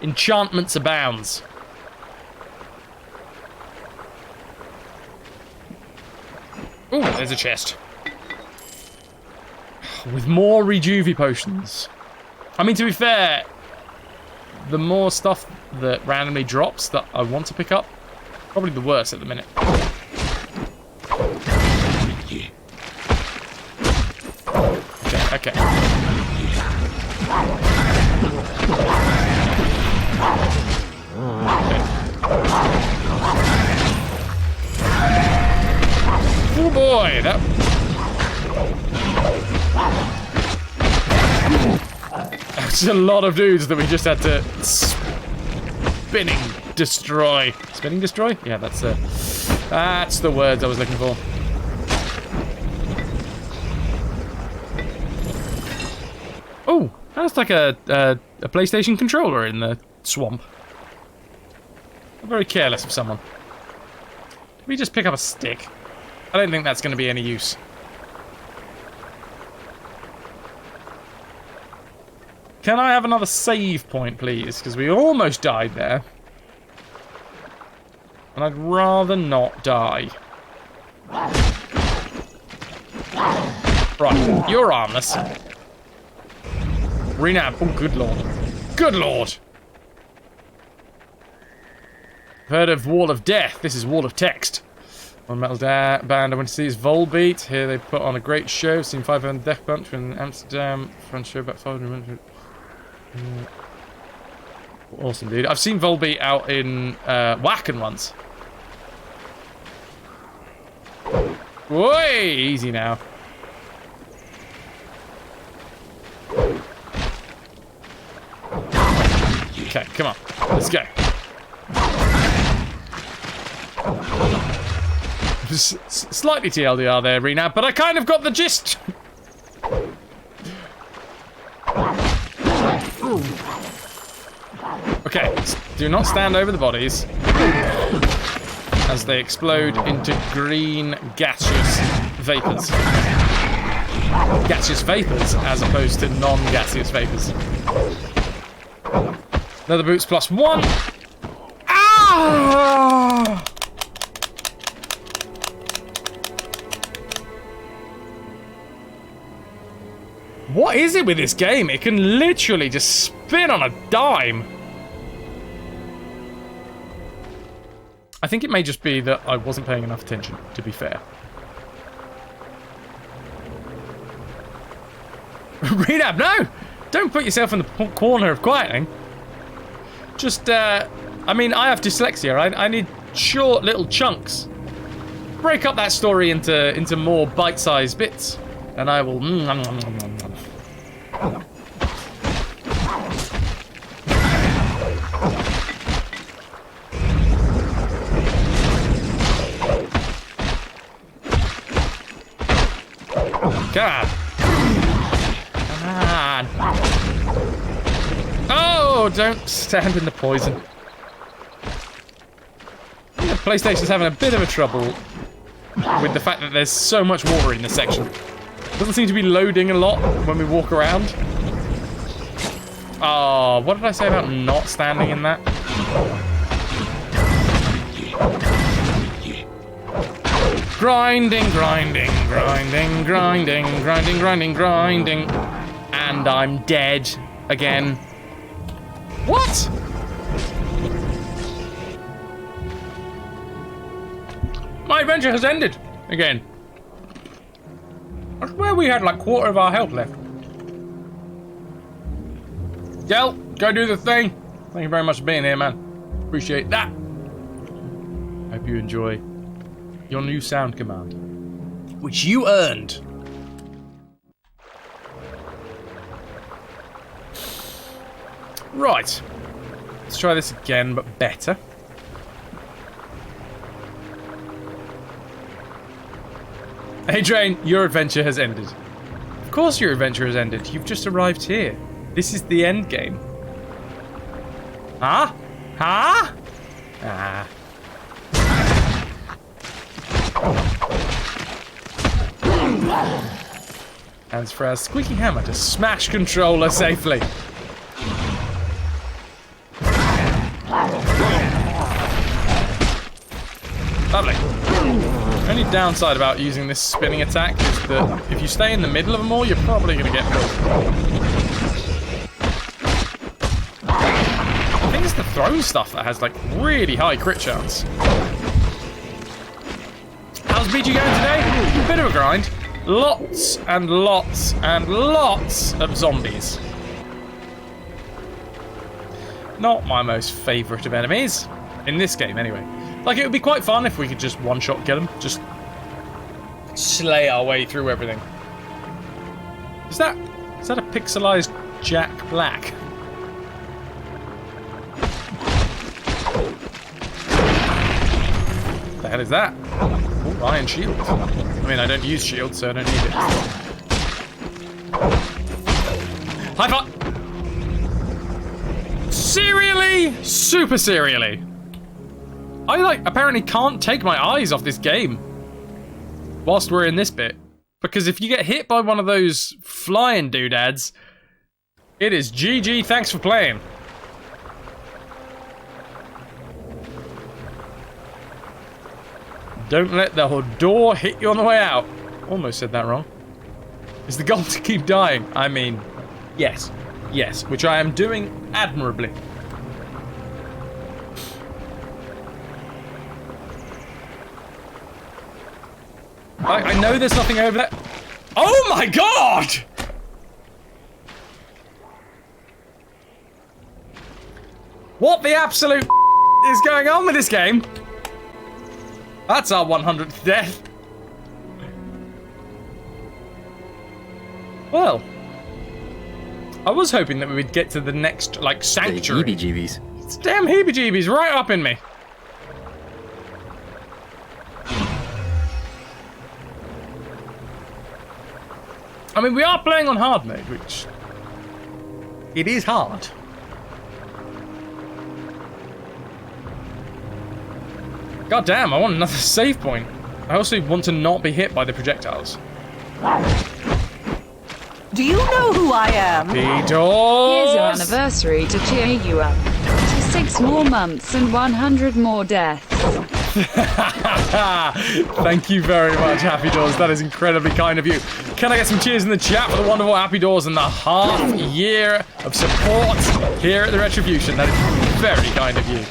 Enchantments abounds. Ooh, there's a chest. With more Rejuvie potions. I mean, to be fair, the more stuff that randomly drops that I want to pick up, probably the worse at the minute. Okay. Oh boy, that... That's a lot of dudes that we just had to spinning destroy. Spinning destroy? Yeah, that's the words I was looking for. Oh, that's like a PlayStation controller in the swamp. I'm very careless of someone. Can we just pick up a stick? I don't think that's going to be any use. Can I have another save point, please? Because we almost died there. And I'd rather not die. Right, you're armless. Renab. Oh, good lord. Good lord! Heard of Wall of Death. This is Wall of Text. One metal band I went to see is Volbeat. Here they put on a great show. Seen 500 Death Punch in Amsterdam. Front show about 500. Awesome, dude. I've seen Volbeat out in Wacken once. Way easy now. Okay, come on. Let's go. Slightly TLDR there, Renab, but I kind of got the gist. Okay, do not stand over the bodies as they explode into green gaseous vapors. Gaseous vapors as opposed to non-gaseous vapors. Leather boots +1. Ah! What is it with this game? It can literally just spin on a dime. I think it may just be that I wasn't paying enough attention, to be fair. Renab, no! Don't put yourself in the corner of quieting. Just, I mean, I have dyslexia. I need short little chunks. Break up that story into more bite-sized bits, and I will... God. Come on. Oh, don't stand in the poison. I think the PlayStation's having a bit of a trouble with the fact that there's so much water in this section. Doesn't seem to be loading a lot when we walk around. Oh, what did I say about not standing in that? Grinding, grinding, grinding, grinding, grinding, grinding, grinding. And I'm dead again. What? My adventure has ended again. I swear we had like quarter of our health left. Del, go do the thing. Thank you very much for being here, man. Appreciate that. Hope you enjoy your new sound command, which you earned. Right. Let's try this again, but better. Adrian, your adventure has ended. Of course your adventure has ended. You've just arrived here. This is the end game. Huh? Huh? Ah. Hands for our squeaky hammer to smash controller safely. Lovely. The only downside about using this spinning attack is that if you stay in the middle of them all, you're probably going to get killed. I think it's the thrown stuff that has like really high crit chance. How's BG going today? Bit of a grind. Lots and lots and lots of zombies. Not my most favourite of enemies. In this game, anyway. Like, it would be quite fun if we could just one-shot kill them. Just slay our way through everything. Is that a pixelized Jack Black? What the hell is that? Oh, iron shield. I mean, I don't use shields, so I don't need it. High five! Serially? Super serially. I, like, apparently can't take my eyes off this game whilst we're in this bit. Because if you get hit by one of those flying doodads, it is GG, thanks for playing. Don't let the door hit you on the way out. Almost said that wrong. Is the goal to keep dying? I mean, yes. Yes, which I am doing admirably. I know there's nothing over there. Oh my god! What the absolute is going on with this game? That's our 100th death. Well, I was hoping that we would get to the next, like, sanctuary. The heebie-jeebies. It's damn heebie-jeebies right up in me. I mean, we are playing on hard mode, which... it is hard. God damn, I want another save point. I also want to not be hit by the projectiles. Do you know who I am? Here's Here's your anniversary to cheer you up. 6 more months and 100 more deaths. Thank you very much, Happy Doors. That is incredibly kind of you. Can I get some cheers in the chat for the wonderful Happy Doors and the half year of support here at the RetroVution? That is very kind of you.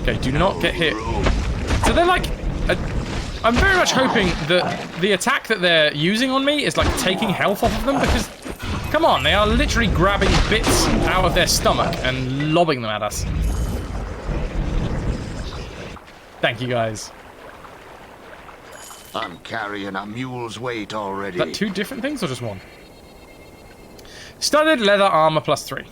Okay, do not get hit. So they're like... I'm very much hoping that the attack that they're using on me is like taking health off of them, because... Come on, they are literally grabbing bits out of their stomach and lobbing them at us. Thank you, guys. I'm carrying a mule's weight already. Is that 2 different things or just 1? Studded leather armor +3.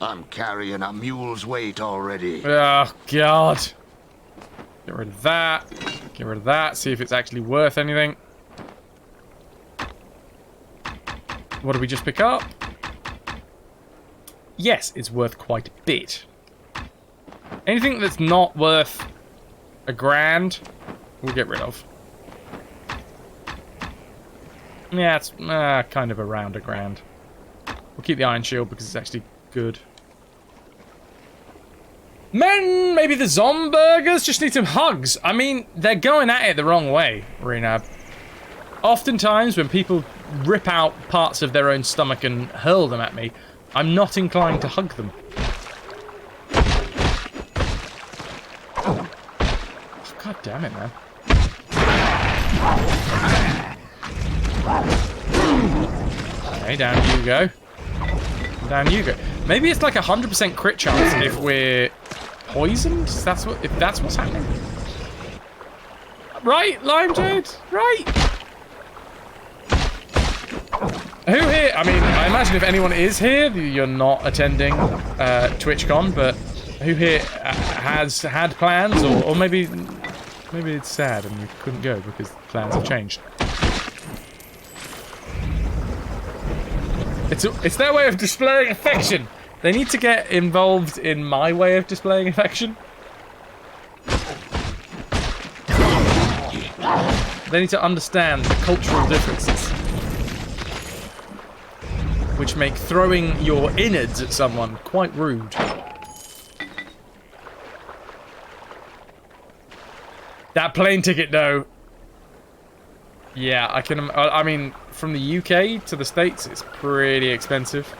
I'm carrying a mule's weight already. Oh, God. Get rid of that. Get rid of that. See if it's actually worth anything. What did we just pick up? Yes, it's worth quite a bit. Anything that's not worth $1,000, we'll get rid of. Yeah, it's kind of around $1,000. We'll keep the iron shield because it's actually good. Men, maybe the Zomburgers just need some hugs. I mean, they're going at it the wrong way, Renab. Oftentimes, when people rip out parts of their own stomach and hurl them at me, I'm not inclined to hug them. Oh, God damn it, man. Okay, down you go. Down you go. Maybe it's like 100% crit chance if we're poisoned? If that's what's happening. Right, Lime Jade? Right. Who here? I mean, I imagine if anyone is here, you're not attending TwitchCon, but who here has had plans, or maybe it's sad and you couldn't go because plans have changed. It's their way of displaying affection. They need to get involved in my way of displaying affection. They need to understand the cultural differences, which make throwing your innards at someone quite rude. That plane ticket, though. Yeah, I mean, from the UK to the States, it's pretty expensive.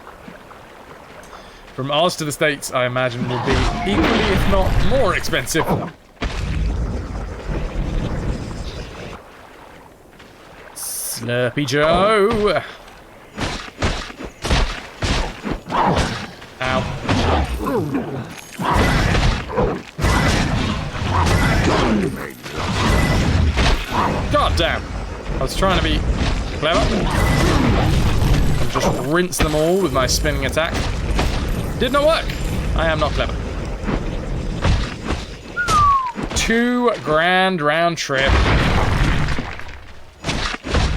From Oz to the States, I imagine, will be equally, if not more expensive. Slurpy Joe. Ow. God damn. I was trying to be clever. And just rinse them all with my spinning attack. Did not work. I am not clever. $2,000 round trip.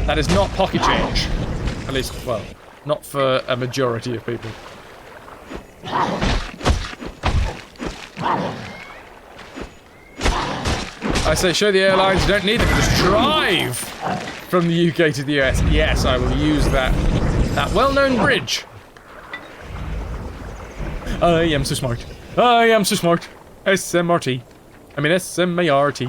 That is not pocket change. At least, well, not for a majority of people. I say show the airlines you don't need them, just drive from the UK to the US. Yes, I will use that well-known bridge. I am so smart. I am so smart. SMRT. I mean SMART.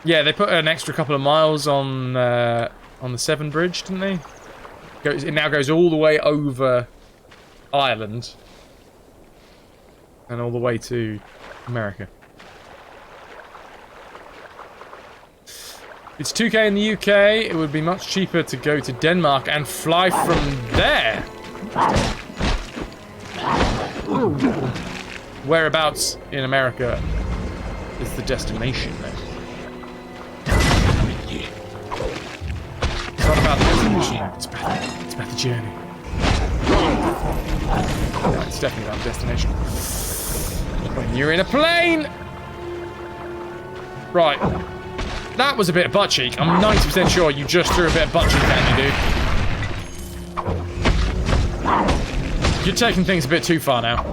Yeah, they put an extra couple of miles on the Severn Bridge, didn't they? It now goes all the way over Ireland and all the way to America. It's 2K in the UK. It would be much cheaper to go to Denmark and fly from there. Whereabouts in America is the destination then? It's not about the destination, it's about the journey. No, it's definitely about the destination. When you're in a plane! Right. That was a bit of butt cheek. I'm 90% sure you just threw a bit of butt cheek at me, dude. You're taking things a bit too far now.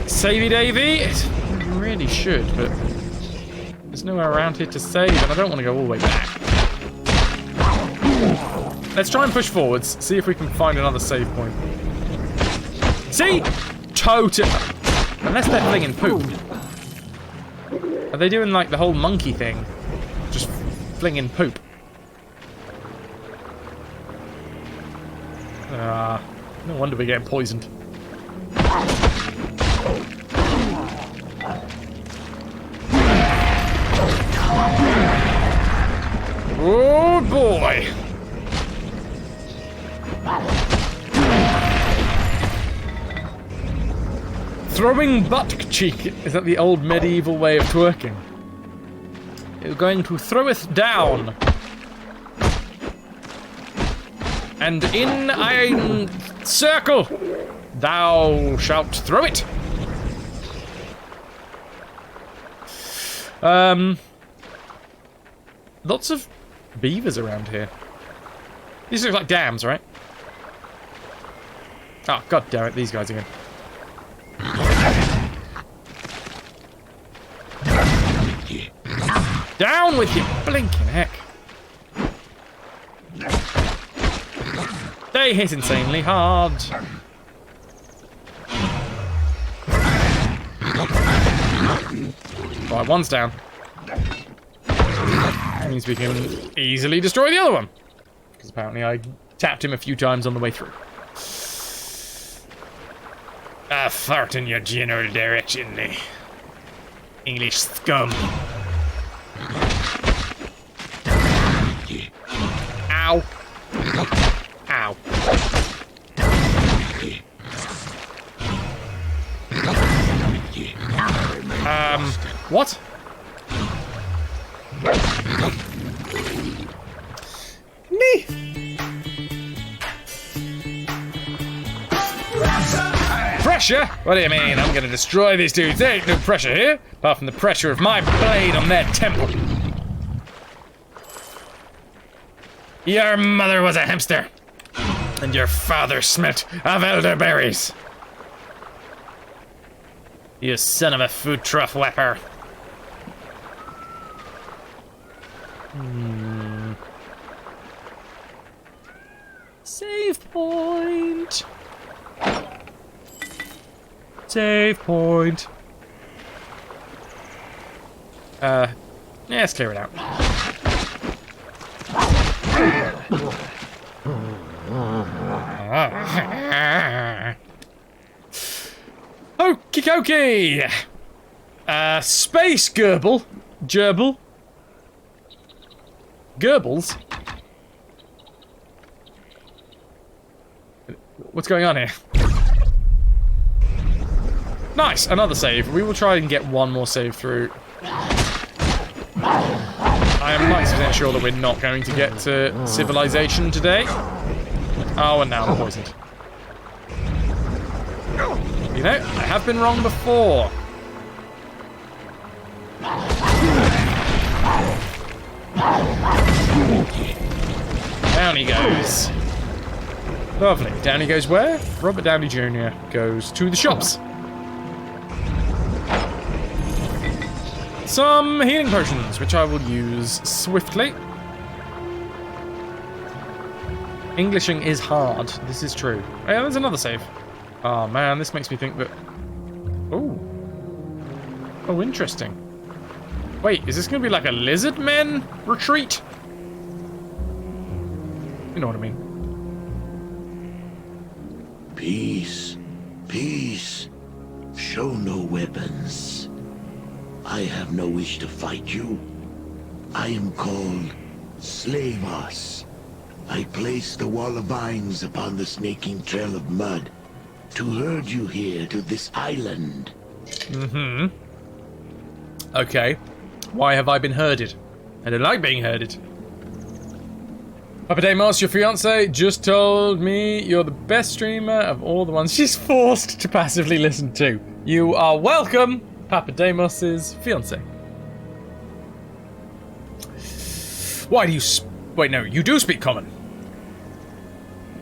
Savey Davey? You really should, but... There's nowhere around here to save, and I don't want to go all the way back. Let's try and push forwards, see if we can find another save point. See? Total. Unless they're flinging poop. Are they doing like the whole monkey thing? Just flinging poop. No wonder we're getting poisoned. Oh boy! Throwing butt cheek. Is that the old medieval way of twerking? You're going to throw it down. And in a circle, thou shalt throw it. Lots of beavers around here. These look like dams, right? Oh, god damn it, these guys again. Down with you, blinking heck. They hit insanely hard. Right, one's down. That means we can easily destroy the other one. Because apparently I tapped him a few times on the way through. A fart in your general direction, English scum. Ow. Ow. What? Me. Pressure? What do you mean? I'm gonna destroy these dudes. There ain't no pressure here, apart from the pressure of my blade on their temple. Your mother was a hamster, and your father smelt of elderberries. You son of a food trough whapper. Save point. Save point. Yeah, let's clear it out. Okie dokie. Space gerbil. Gerbil. Gerbils? What's going on here? Nice, another save. We will try and get one more save through. I am 90% sure that we're not going to get to civilization today. Oh, and now I'm poisoned. You know, I have been wrong before. Down he goes. Lovely. Down he goes where? Robert Downey Jr. goes to the shops. Some healing potions, which I will use swiftly. Englishing is hard. This is true. Oh, yeah, there's another save. Oh man, this makes me think that... Oh. Oh, interesting. Wait, is this going to be like a lizard men retreat? You know what I mean. Peace. Peace. Show no weapons. I have no wish to fight you. I am called FrasWhar's. I place the wall of vines upon the snaking trail of mud to herd you here to this island. Mm-hmm. Okay. Why have I been herded? I don't like being herded. Papa Demos, your fiance, just told me you're the best streamer of all the ones she's forced to passively listen to. You are welcome, Papa Demos' fiance. Why do you wait, no, you do speak common.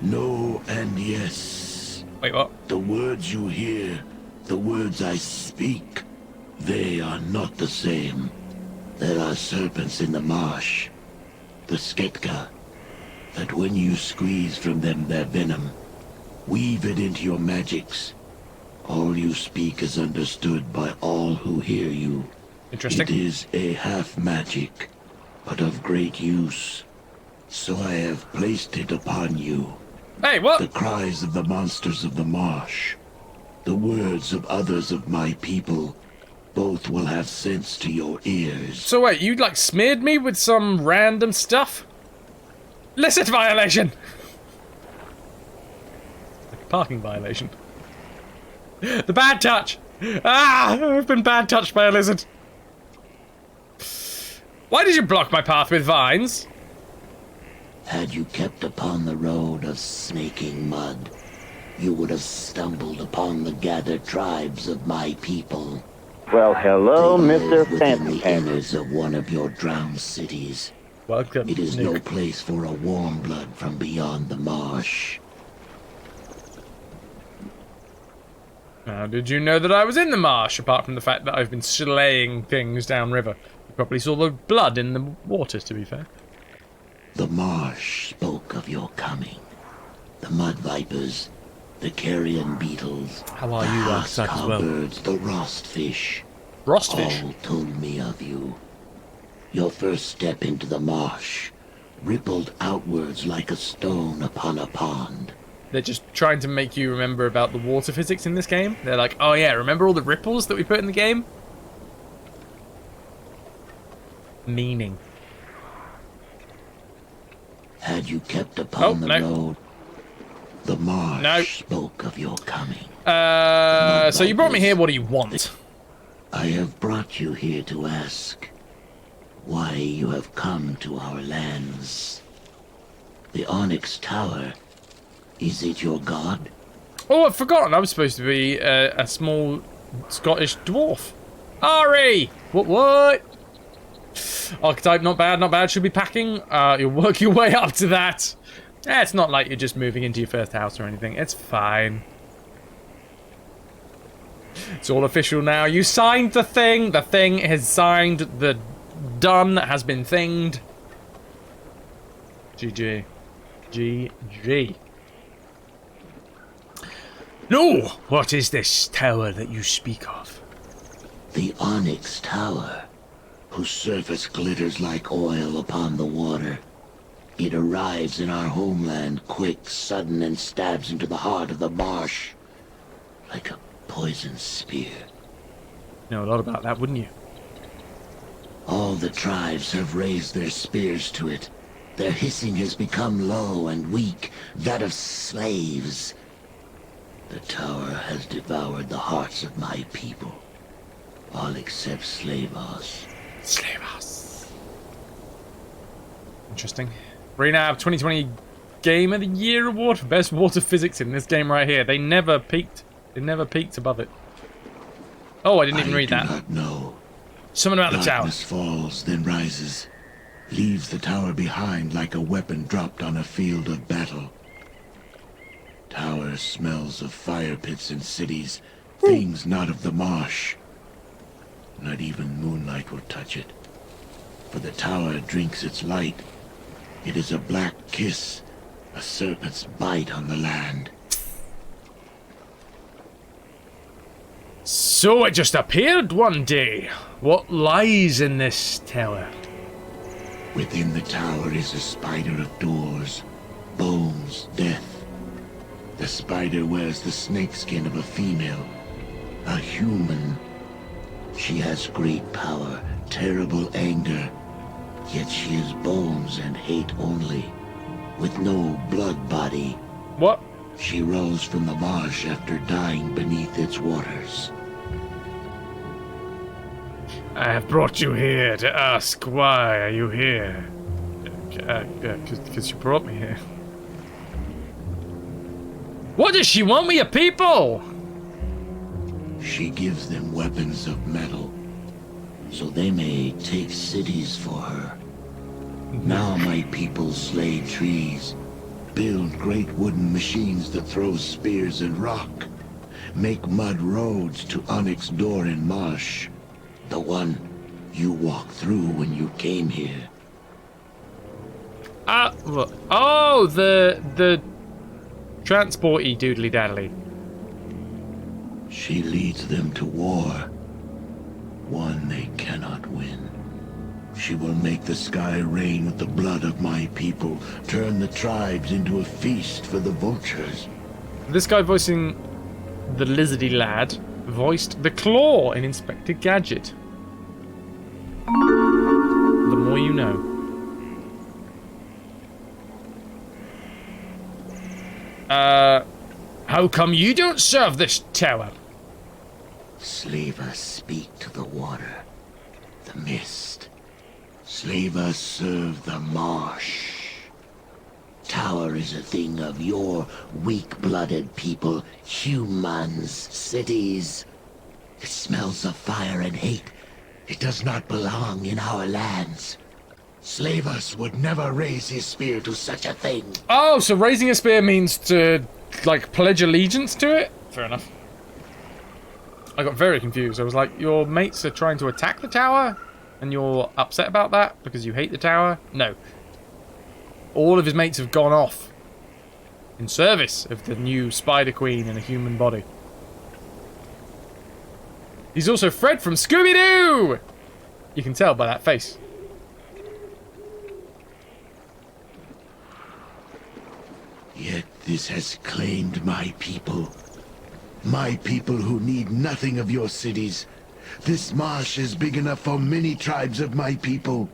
No and yes. Wait, what? The words you hear, the words I speak, they are not the same. There are serpents in the marsh, the Sketka, that when you squeeze from them their venom, weave it into your magics, all you speak is understood by all who hear you. Interesting. It is a half magic, but of great use. So I have placed it upon you. Hey, what? The cries of the monsters of the marsh, the words of others of my people, both will have sense to your ears. So wait, you like smeared me with some random stuff? Licit violation! Like a parking violation. The bad touch! Ah! I've been bad touched by a lizard. Why did you block my path with vines? Had you kept upon the road of snaking mud, you would have stumbled upon the gathered tribes of my people. Well, hello, They Mr. live within Fancy the Pants. innards of one of your drowned cities. Welcome, It is no Nick. place for a warm blood from beyond the marsh. How did you know that I was in the marsh, apart from the fact that I've been slaying things downriver? You probably saw the blood in the water, to be fair. The marsh spoke of your coming. The mud vipers, the carrion beetles, How are the you, house Darkseid, as well? cowbirds, the rostfish, Frostfish. all told me of you. Your first step into the marsh rippled outwards like a stone upon a pond. They're just trying to make you remember about the water physics in this game. They're like, oh yeah, remember all the ripples that we put in the game? Meaning. Had you kept upon the no. road, the marsh No. spoke of your coming. So you brought me here, what do you want? I have brought you here to ask why you have come to our lands. The Onyx Tower, is it your god? Oh, I've forgotten, I was supposed to be a small Scottish dwarf. Ari! What? Archetype, not bad, not bad. Should be packing. You'll work your way up to that. It's not like you're just moving into your first house or anything. It's fine. It's all official now. You signed the thing. The thing has signed. The done has been thinged. GG. GG. No! What is this tower that you speak of? The Onyx Tower, whose surface glitters like oil upon the water. It arrives in our homeland quick, sudden, and stabs into the heart of the marsh like a poisoned spear. Know a lot about that, wouldn't you? All the tribes have raised their spears to it. Their hissing has become low and weak, that of slaves. The tower has devoured the hearts of my people, all except FrasWhar's. Slave us. Interesting. Renab 2020 Game of the Year award for best water physics in this game right here. They never peaked. They never peaked above it. Oh, I didn't even read I that. do not know. Something about the tower. Darkness falls, then rises, leaves the tower behind like a weapon dropped on a field of battle. Tower smells of fire pits and cities, things not of the marsh. Not even moonlight will touch it, for the tower drinks its light. It is a black kiss, a serpent's bite on the land. So it just appeared one day. What lies in this tower? Within the tower is a spider of doors, bones, death. The spider wears the snakeskin of a female, a human. She has great power, terrible anger, yet she is bones and hate only, with no blood body. What? She rose from the marsh after dying beneath its waters. I have brought you here to ask why are you here? Because you brought me here. What does she want with your people? She gives them weapons of metal, so they may take cities for her. Now my people slay trees, build great wooden machines that throw spears and rock, make mud roads to Onyx Door and Marsh, the one you walked through when you came here. Oh, the transporty doodly daddly. She leads them to war, one they cannot win. She will make the sky rain with the blood of my people, turn the tribes into a feast for the vultures. This guy voicing the lizardy lad voiced the Claw in Inspector Gadget. The more you know. How come you don't serve this tower? Slavers speak to the water, the mist. Slavers serve the marsh. Tower is a thing of your weak-blooded people, humans, cities. It smells of fire and hate. It does not belong in our lands. Slavers would never raise his spear to such a thing. Oh, so raising a spear means to, like, pledge allegiance to it? Fair enough. I got very confused. I was like, your mates are trying to attack the tower? And you're upset about that because you hate the tower? No. All of his mates have gone off in service of the new Spider Queen in a human body. He's also Fred from Scooby-Doo! You can tell by that face. Yet this has claimed my people. My people who need nothing of your cities. This marsh is big enough for many tribes of my people.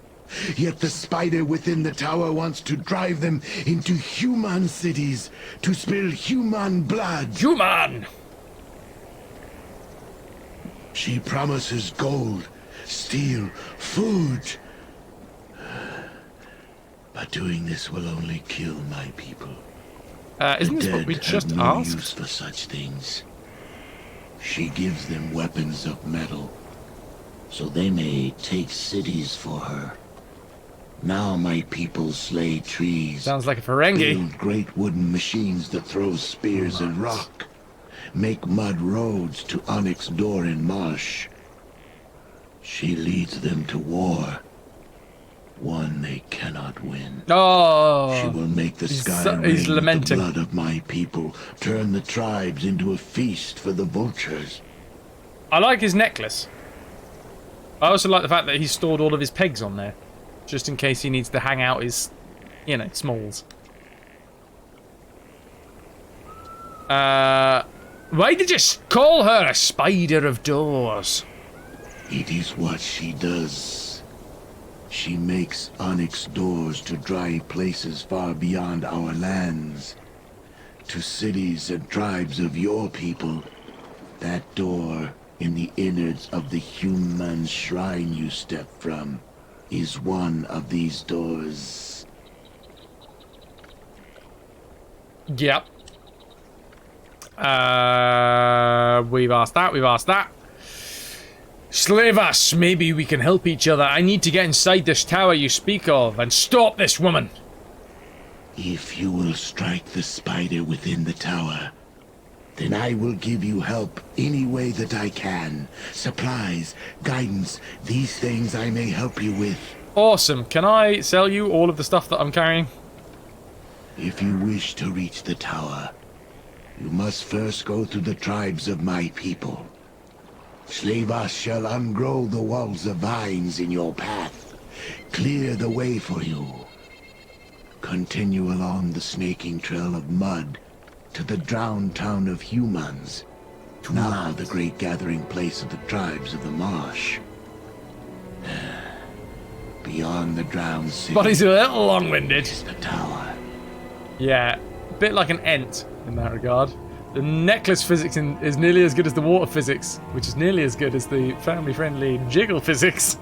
Yet the spider within the tower wants to drive them into human cities, to spill human blood. Human! She promises gold, steel, food. But doing this will only kill my people. Isn't this what we just have no asked? use for such things. She gives them weapons of metal, so they may take cities for her. Now my people slay trees. Sounds like a Ferengi. Build great wooden machines that throw spears and rock. Make mud roads to Onyx Door in Marsh. She leads them to war. One they cannot win. Oh, She will make the sky rain he's with lamenting. the blood of my people, turn the tribes into a feast for the vultures. I like his necklace. I also like the fact that he stored all of his pegs on there, just in case he needs to hang out his, you know, smalls. Why did you call her a spider of doors? It is what she does. She makes onyx doors to dry places far beyond our lands. To cities and tribes of your people. That door in the innards of the human shrine you step from is one of these doors. Yep. We've asked that. Slave us, maybe we can help each other. I need to get inside this tower you speak of and stop this woman. If you will strike the spider within the tower, then I will give you help any way that I can. Supplies, guidance, these things I may help you with. Awesome. Can I sell you all of the stuff that I'm carrying? If you wish to reach the tower, you must first go through the tribes of my people. Slavas shall ungrow the walls of vines in your path, clear the way for you. Continue along the snaking trail of mud to the drowned town of humans, now the great gathering place of the tribes of the marsh. Beyond the drowned city But he's a little long-winded. is the tower. Yeah, a bit like an ent in that regard. The necklace physics is nearly as good as the water physics, which is nearly as good as the family-friendly jiggle physics.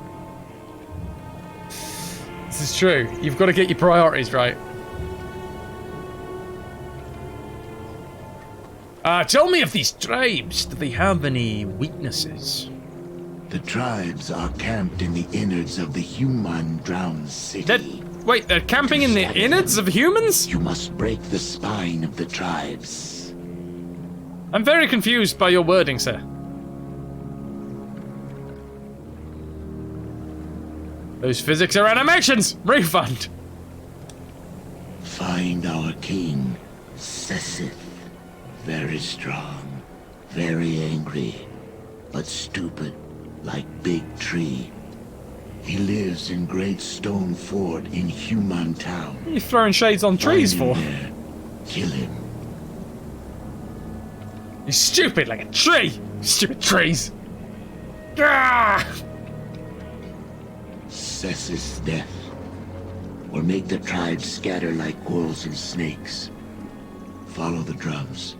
This is true. You've got to get your priorities right. Tell me of these tribes. Do they have any weaknesses? The tribes are camped in the innards of the human drowned city. Wait, they're camping in the innards of humans? You must break the spine of the tribes. I'm very confused by your wording, sir. Those physics are animations! Refund! Find our king, Sessith. Very strong, very angry, but stupid like big tree. He lives in Great Stone Fort in Human Town. What are you throwing shades on trees for? Find him there. Kill him. You're stupid like a tree! Stupid trees! Ah! Sess's death will make the tribes scatter like wolves and snakes. Follow the drums.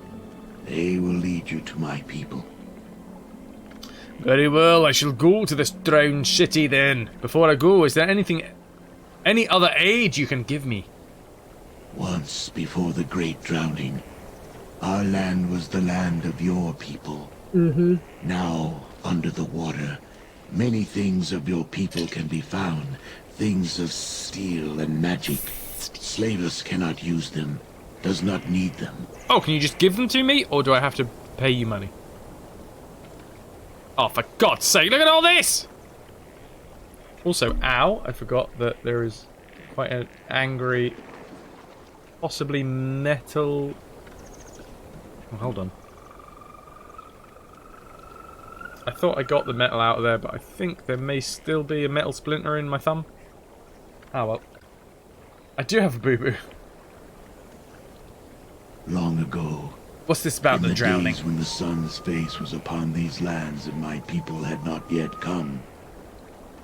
They will lead you to my people. Very well, I shall go to this drowned city then. Before I go, is there any other aid you can give me? Once before the great drowning, our land was the land of your people. Now, under the water, many things of your people can be found. Things of steel and magic. Slavers cannot use them. Does not need them. Oh, can you just give them to me, or do I have to pay you money? Oh, for God's sake, look at all this! Also, ow, I forgot that there is quite an angry, possibly metal... Oh, hold on. I thought I got the metal out of there, but I think there may still be a metal splinter in my thumb. Oh, well. I do have a boo-boo. Long ago, What's this about in the drowning? days when the sun's face was upon these lands and my people had not yet come,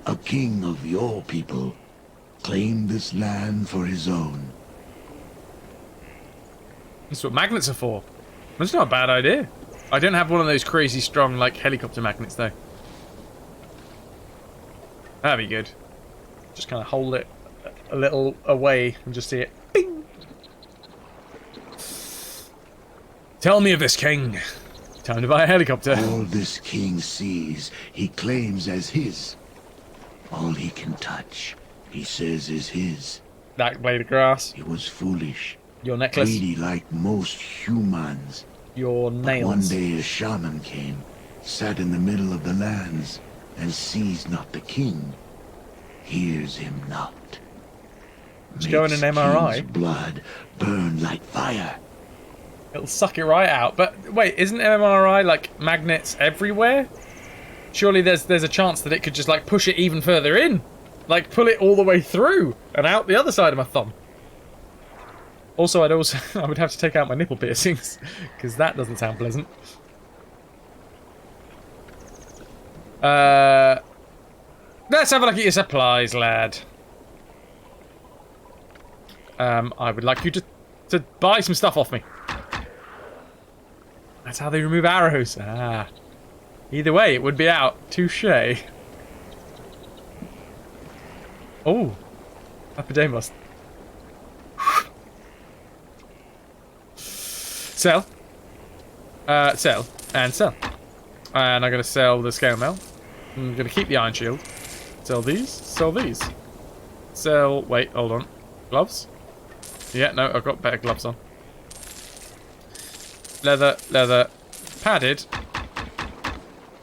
a king of your people claimed this land for his own. That's what magnets are for. That's not a bad idea. I don't have one of those crazy strong, like, helicopter magnets, though. That'd be good. Just kind of hold it a little away and just see it. Bing! Tell me of this king. Time to buy a helicopter. All this king sees, he claims as his. All he can touch, he says is his. That blade of grass. He was foolish, Your necklace. greedy like most humans. Your One nails. day a shaman came, sat in the middle of the lands, and sees not the king, hears him not. Let's go in an MRI. King's blood burn like fire. It'll suck it right out. But wait, isn't MRI like magnets everywhere? Surely there's a chance that it could just like push it even further in. Like pull it all the way through and out the other side of my thumb. Also, I would have to take out my nipple piercings because that doesn't sound pleasant. Let's have a look at your supplies, lad. I would like you to buy some stuff off me. That's how they remove arrows. Ah. Either way, it would be out. Touché. Oh. Epidemos. Sell. Sell. And sell. And I'm going to sell the scale mail. I'm going to keep the iron shield. Sell these. Sell these. Sell... Wait, hold on. Gloves? Yeah, no, I've got better gloves on. Leather, leather. Padded.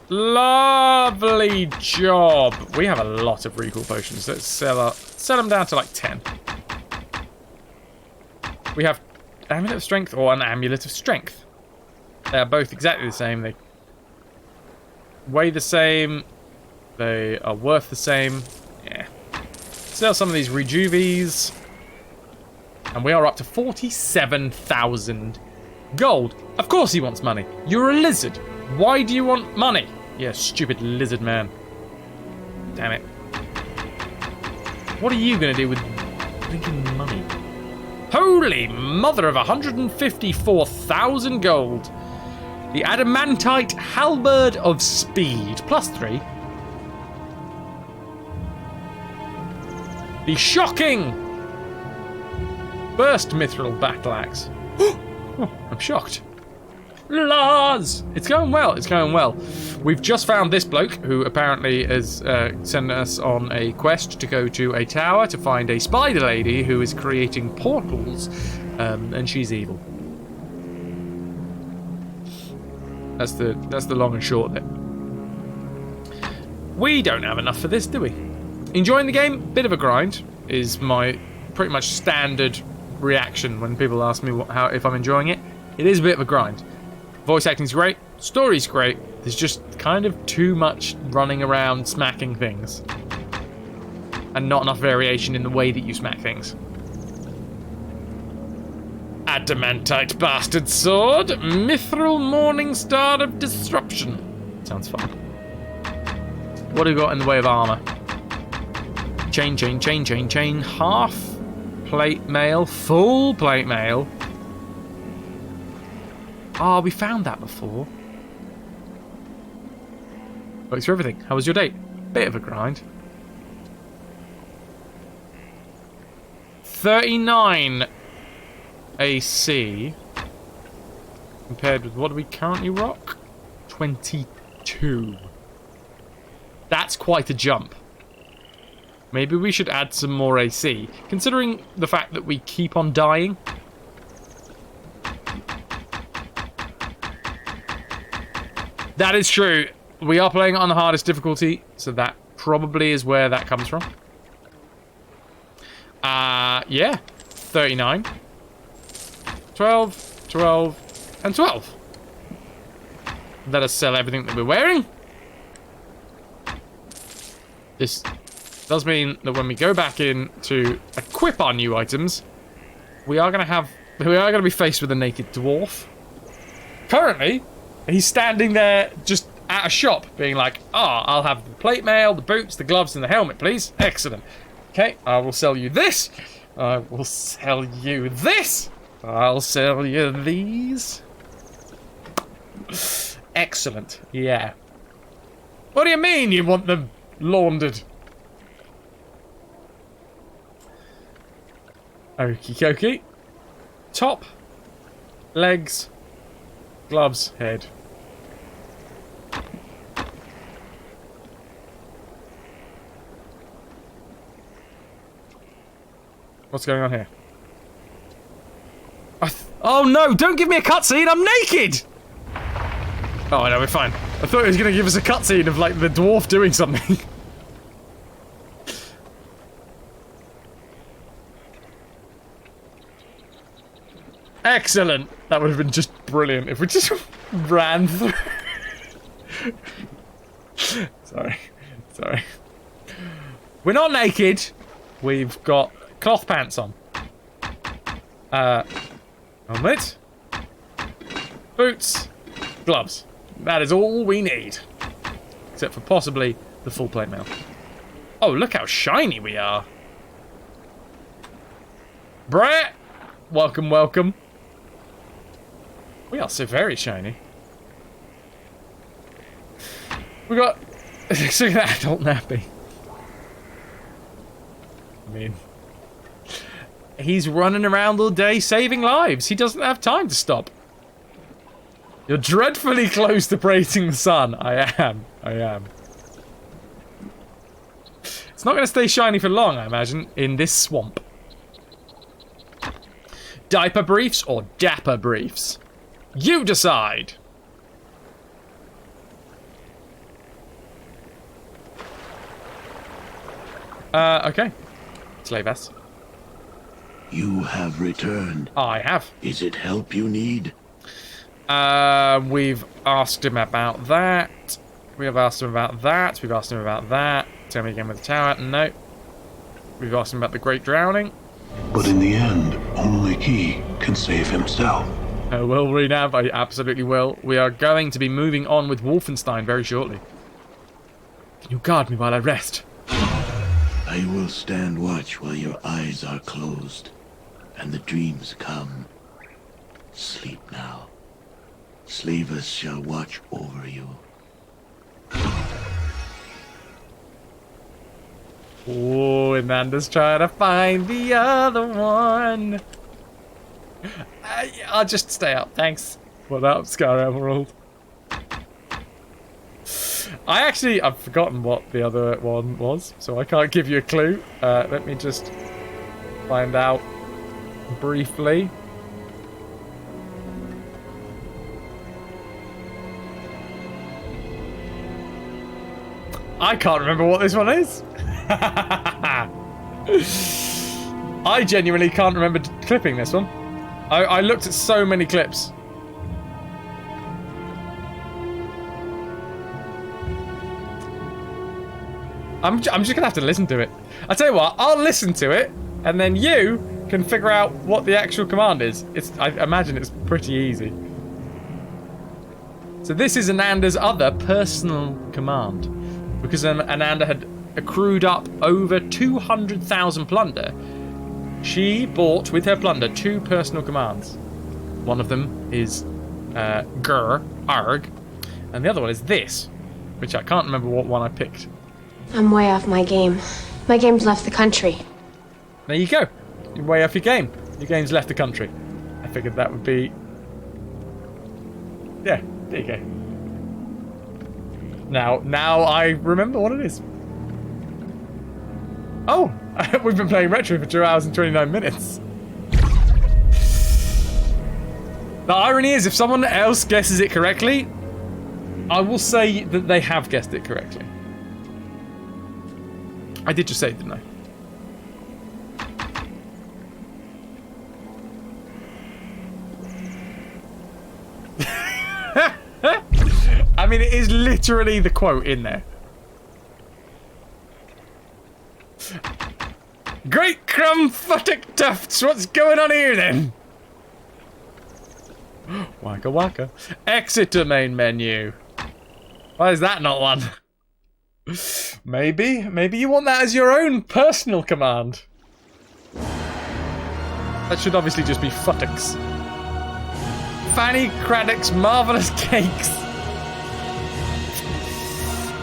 Lovely job. We have a lot of recall potions. Let's sell them down to like 10. We have Amulet of Strength or an Amulet of Strength. They are both exactly the same. They weigh the same. They are worth the same. Yeah. Sell some of these rejuvies. And we are up to 47,000 gold. Of course he wants money. You're a lizard. Why do you want money? Yeah, stupid lizard man. Damn it. What are you going to do with thinking money? Holy mother of 154,000 gold. The adamantite halberd of speed. +3. The shocking burst mithril battle axe. Oh, I'm shocked. Lars! It's going well, it's going well. We've just found this bloke who apparently is sending us on a quest to go to a tower to find a spider lady who is creating portals, and she's evil. That's the long and short of it. We don't have enough for this, do we? Enjoying the game, bit of a grind, is my pretty much standard reaction when people ask me if I'm enjoying it. It is a bit of a grind. Voice acting's great, story's great, there's just kind of too much running around smacking things. And not enough variation in the way that you smack things. Adamantite bastard sword, mithril morning star of disruption. Sounds fun. What do we got in the way of armor? Chain, chain, chain, chain, chain. Half plate mail, full plate mail. Ah, we found that before. Works for everything. How was your date? Bit of a grind. 39 AC compared with what do we currently rock? 22. That's quite a jump. Maybe we should add some more AC, considering the fact that we keep on dying. That is true. We are playing it on the hardest difficulty, so that probably is where that comes from. Yeah. 39. 12, 12, and 12. Let us sell everything that we're wearing. This does mean that when we go back in to equip our new items, we are going to be faced with a naked dwarf. Currently, he's standing there just at a shop being like, I'll have the plate mail, the boots, the gloves, and the helmet, please. Excellent. Okay, I will sell you this. I will sell you this. I'll sell you these. Excellent. Yeah. What do you mean you want them laundered? Okie dokie. Top, legs, gloves, head. What's going on here? Oh no, don't give me a cutscene, I'm naked! Oh no, we're fine. I thought it was going to give us a cutscene of like the dwarf doing something. Excellent! That would have been just brilliant if we just ran through. Sorry. We're not naked. We've got cloth pants on. Helmet. Boots. Gloves. That is all we need. Except for possibly the full plate mail. Oh, look how shiny we are. Brett! Welcome, welcome. We are so very shiny. We got... Look at that adult nappy. I mean... He's running around all day saving lives. He doesn't have time to stop. You're dreadfully close to praising the sun. I am. It's not going to stay shiny for long, I imagine, in this swamp. Diaper briefs or dapper briefs? You decide! Okay. Slave S. You have returned. I have. Is it help you need? We've asked him about that. We have asked him about that. We've asked him about that. Tell me again with the tower. No. We've asked him about the Great Drowning. But in the end, only he can save himself. I will, Renab. I absolutely will. We are going to be moving on with Wolfenstein very shortly. Can you guard me while I rest? I will stand watch while your eyes are closed and the dreams come. Sleep now. Slavers shall watch over you. Oh, Amanda's trying to find the other one. I'll just stay up, thanks. What up, Scar Emerald? I've forgotten what the other one was, so I can't give you a clue. Let me just find out briefly. I can't remember what this one is. I genuinely can't remember clipping this one. I looked at so many clips. I'm just gonna have to listen to it. I tell you what, I'll listen to it, and then you can figure out what the actual command is. I imagine it's pretty easy. So this is Ananda's other personal command, because Ananda had accrued up over 200,000 plunder. She bought with her plunder 2 personal commands. One of them is Arg, and the other one is this, which I can't remember what one I picked. I'm way off my game. My game's left the country. There you go. You're way off your game. Your game's left the country. I figured that would be... Yeah, there you go. Now I remember what it is. Oh! We've been playing Retro for 2 hours and 29 minutes. The irony is, if someone else guesses it correctly, I will say that they have guessed it correctly. I did just say it, didn't I? I mean, it is literally the quote in there. Great crumb-futtock tufts, what's going on here then? Waka waka. Exit to main menu. Why is that not one? Maybe you want that as your own personal command. That should obviously just be futtocks. Fanny Craddock's marvellous cakes.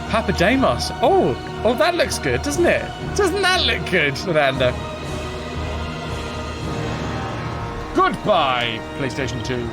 Papademos. Oh, that looks good, doesn't it? Doesn't that look good, Amanda? Goodbye, PlayStation 2.